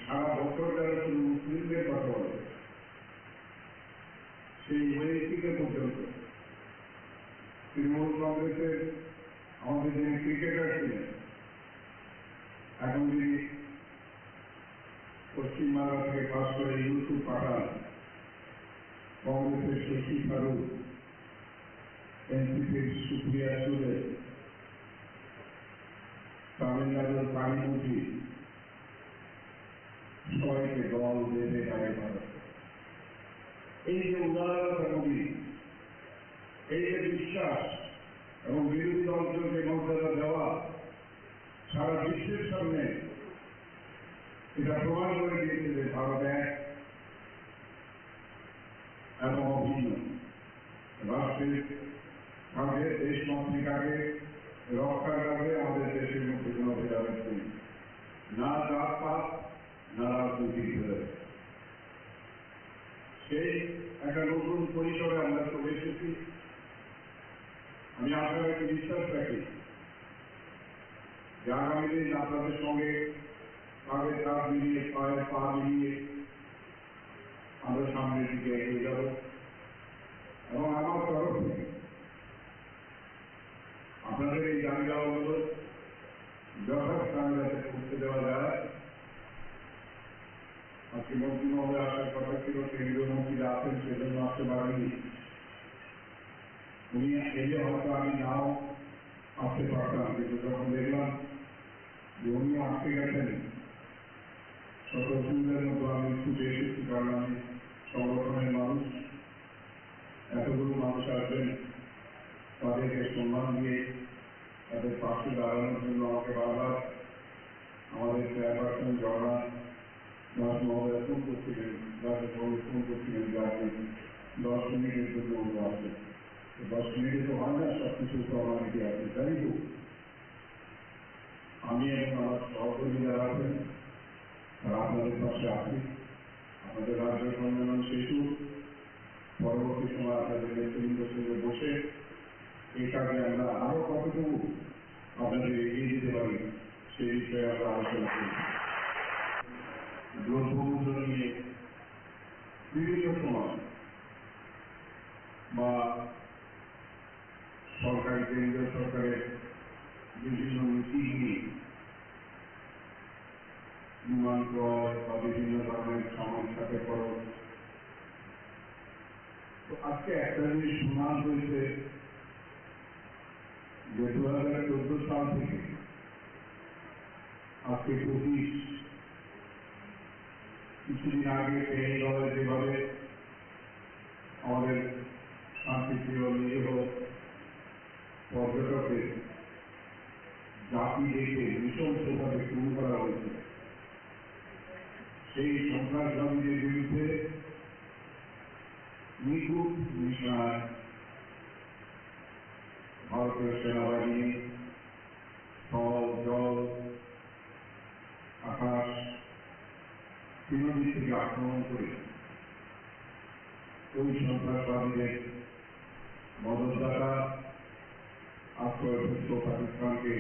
Speaker 7: সারা বছর যারা শুধু মুসলিমদের কথা বলে সেই ওয়েসিকে পর্যন্ত তৃণমূল কংগ্রেসের আমাদের যিনি ক্রিকেটার ছিলেন এখন যিনি পশ্চিমবাংলা থেকে পাশ করে ইউসুফ পাঠান, কংগ্রেসের শশী থারুর, এনসিপির সুপ্রিয়া সুরে, তামিলনাড়ুর পানিমুখী সবাইকে দল বেঁধে বাইরে পাঠাচ্ছে। এই যে উদারতা নদী, এই যে বিশ্বাস এবং বিরোধী দলকে যে মর্যাদা দেওয়া সারা বিশ্বের সামনে এটা প্রমাণ করে দিয়েছে যে ভারত এক এবং অভিন্ন। রাষ্ট্রের কাজে দেশমাতৃকাকে রক্ষার কাজে আমাদের দেশের মধ্যে কোনো ভেদাভেদ নেই, না জাতপাত না রাজনৈতিক ভেদাভেদ। সেই একটা নতুন পরিসরে আমরা চলে এসেছি। আমি আশা রাখি, বিশ্বাস রাখি যে আগামী দিন আপনাদের সঙ্গে কাঁধে কাঁধ মিলিয়ে পায়ে পা মিলিয়ে আমরা সামনের দিকে এগিয়ে যাব এবং আমার তরফ থেকে আপনাদের এই দাবি দাওয়াগুলো যথাস্থানে যাতে করতে দেওয়া যায়। আজকে মন্ত্রী মহোদয় আসার কথা ছিল, কেন্দ্রীয় মন্ত্রীরা আছেন সেজন্য আসতে পারেননি। উনি এলে হয়তো আমি নাও আসতে পারতাম, কিন্তু যখন দেখলাম যে উনিও আসতে গেছেন শত অসুবিধার মতো আমি ছুটে এসেছি, কারণ আমি সংগঠনের মানুষ। এতগুলো মানুষ আসবেন, তাদেরকে সম্মান দিয়ে তাদের পাশে দাঁড়ানোর জন্য আমাকে বারবার আমাদের চেয়ারপারসন ঝর্ণা দাস মহোদয় ফোন করছিলেন, ফোন করছিলেন যে আপনি 10 মিনিটের জন্য উনি আসবেন। 10 মিনিটে তো হয় না, সবকিছু ফর্মালিটি আছে। তাই তো আমি এবং আমার সহকর্মী যারা আছেন তারা আপনাদের পাশে আছি। আপনাদের রাজ্য সম্মেলন শেষ হোক, পরবর্তী সময় আপনাদের নেতৃবৃন্দের সঙ্গে বসে এই কাজে আমরা আরো কতটুকু আপনাদের এগিয়ে দিতে পারি সেই বিষয়ে আমরা আলোচনা করি। দ্রব্যমূল্য নিয়ে বিভিন্ন সময় বা সরকারি কেন্দ্রীয় সরকারের বিভিন্ন নীতি নিয়ে বিমান ক্রয় বা বিভিন্ন ধরনের সাময়িক খাতে খরচ। তো আজকে একটা জিনিস প্রমাণ হয়েছে যে 2014 সাল থেকে আজকে 25 কিছুদিন আগে ট্রেনে দলে যেভাবে আমাদের শান্তিপ্রিয় নিরীহ পর্যটকদের জাতি দেখে নৃশংসভাবে শুরু করা হয়েছে, সেই সন্ত্রাসবাদীদের বিরুদ্ধে নিখুঁত নিশানায় ভারতীয় সেনাবাহিনী স্থল, জল, আকাশ তিনদিক থেকে আক্রমণ করে ওই সন্ত্রাসবাদীদের মদতদাতা আশ্রয়ভুক্ত পাকিস্তানকে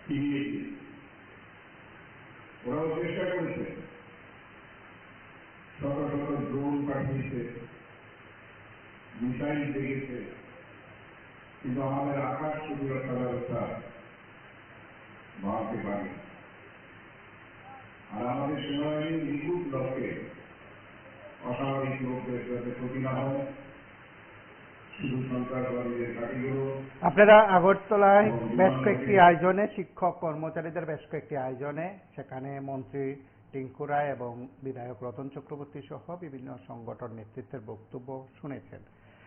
Speaker 7: ফিরিয়ে দিয়ে ওরাও চেষ্টা করেছে, শত শত ড্রোন পাঠিয়েছে, মিসাইল দেখেছে, কিন্তু আমাদের আকাশ প্রতিরক্ষা ব্যবস্থা ভাঙতে পারে। আর আমাদের সেনাবাহিনী নিখুঁত লক্ষ্যে অস্বাভাবিক লোকদের যাতে ক্ষতি না হয় শুধু সন্ত্রাসবাদীদের ঘাঁটিগুলো
Speaker 1: আপনারা আগরতলায় বেশ কয়েকটি আয়োজনে শিক্ষক কর্মচারীদের বেশ কয়েকটি আয়োজনে সেখানে মন্ত্রী টিঙ্কু রায় এবং বিধায়ক রতন চক্রবর্তী সহ বিভিন্ন সংগঠন নেতৃত্বের বক্তব্য শুনেছেন।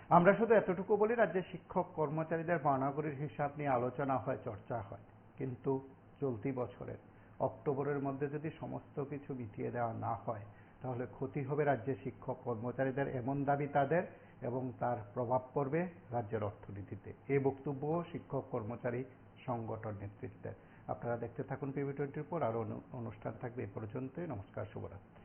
Speaker 1: আমরা শুধু এতটুকু বলি, রাজ্যের শিক্ষক কর্মচারীদের পাওনাগড়ির হিসাব নিয়ে আলোচনা হয়, চর্চা হয়, কিন্তু চলতি বছরের অক্টোবরের মধ্যে যদি সমস্ত কিছু মিটিয়ে দেওয়া না হয় তাহলে ক্ষতি হবে রাজ্যের শিক্ষক কর্মচারীদের, এমন দাবি তাদের, এবং তার প্রভাব পড়বে রাজ্যের অর্থনীতিতে। এই বক্তব্য শিক্ষক কর্মচারী সংগঠন নেতৃত্বের। আপনারা দেখতে থাকুন PV24। আরো অনুষ্ঠান থাকবে এ পর্যন্তই। নমস্কার, শুভরাত্রি।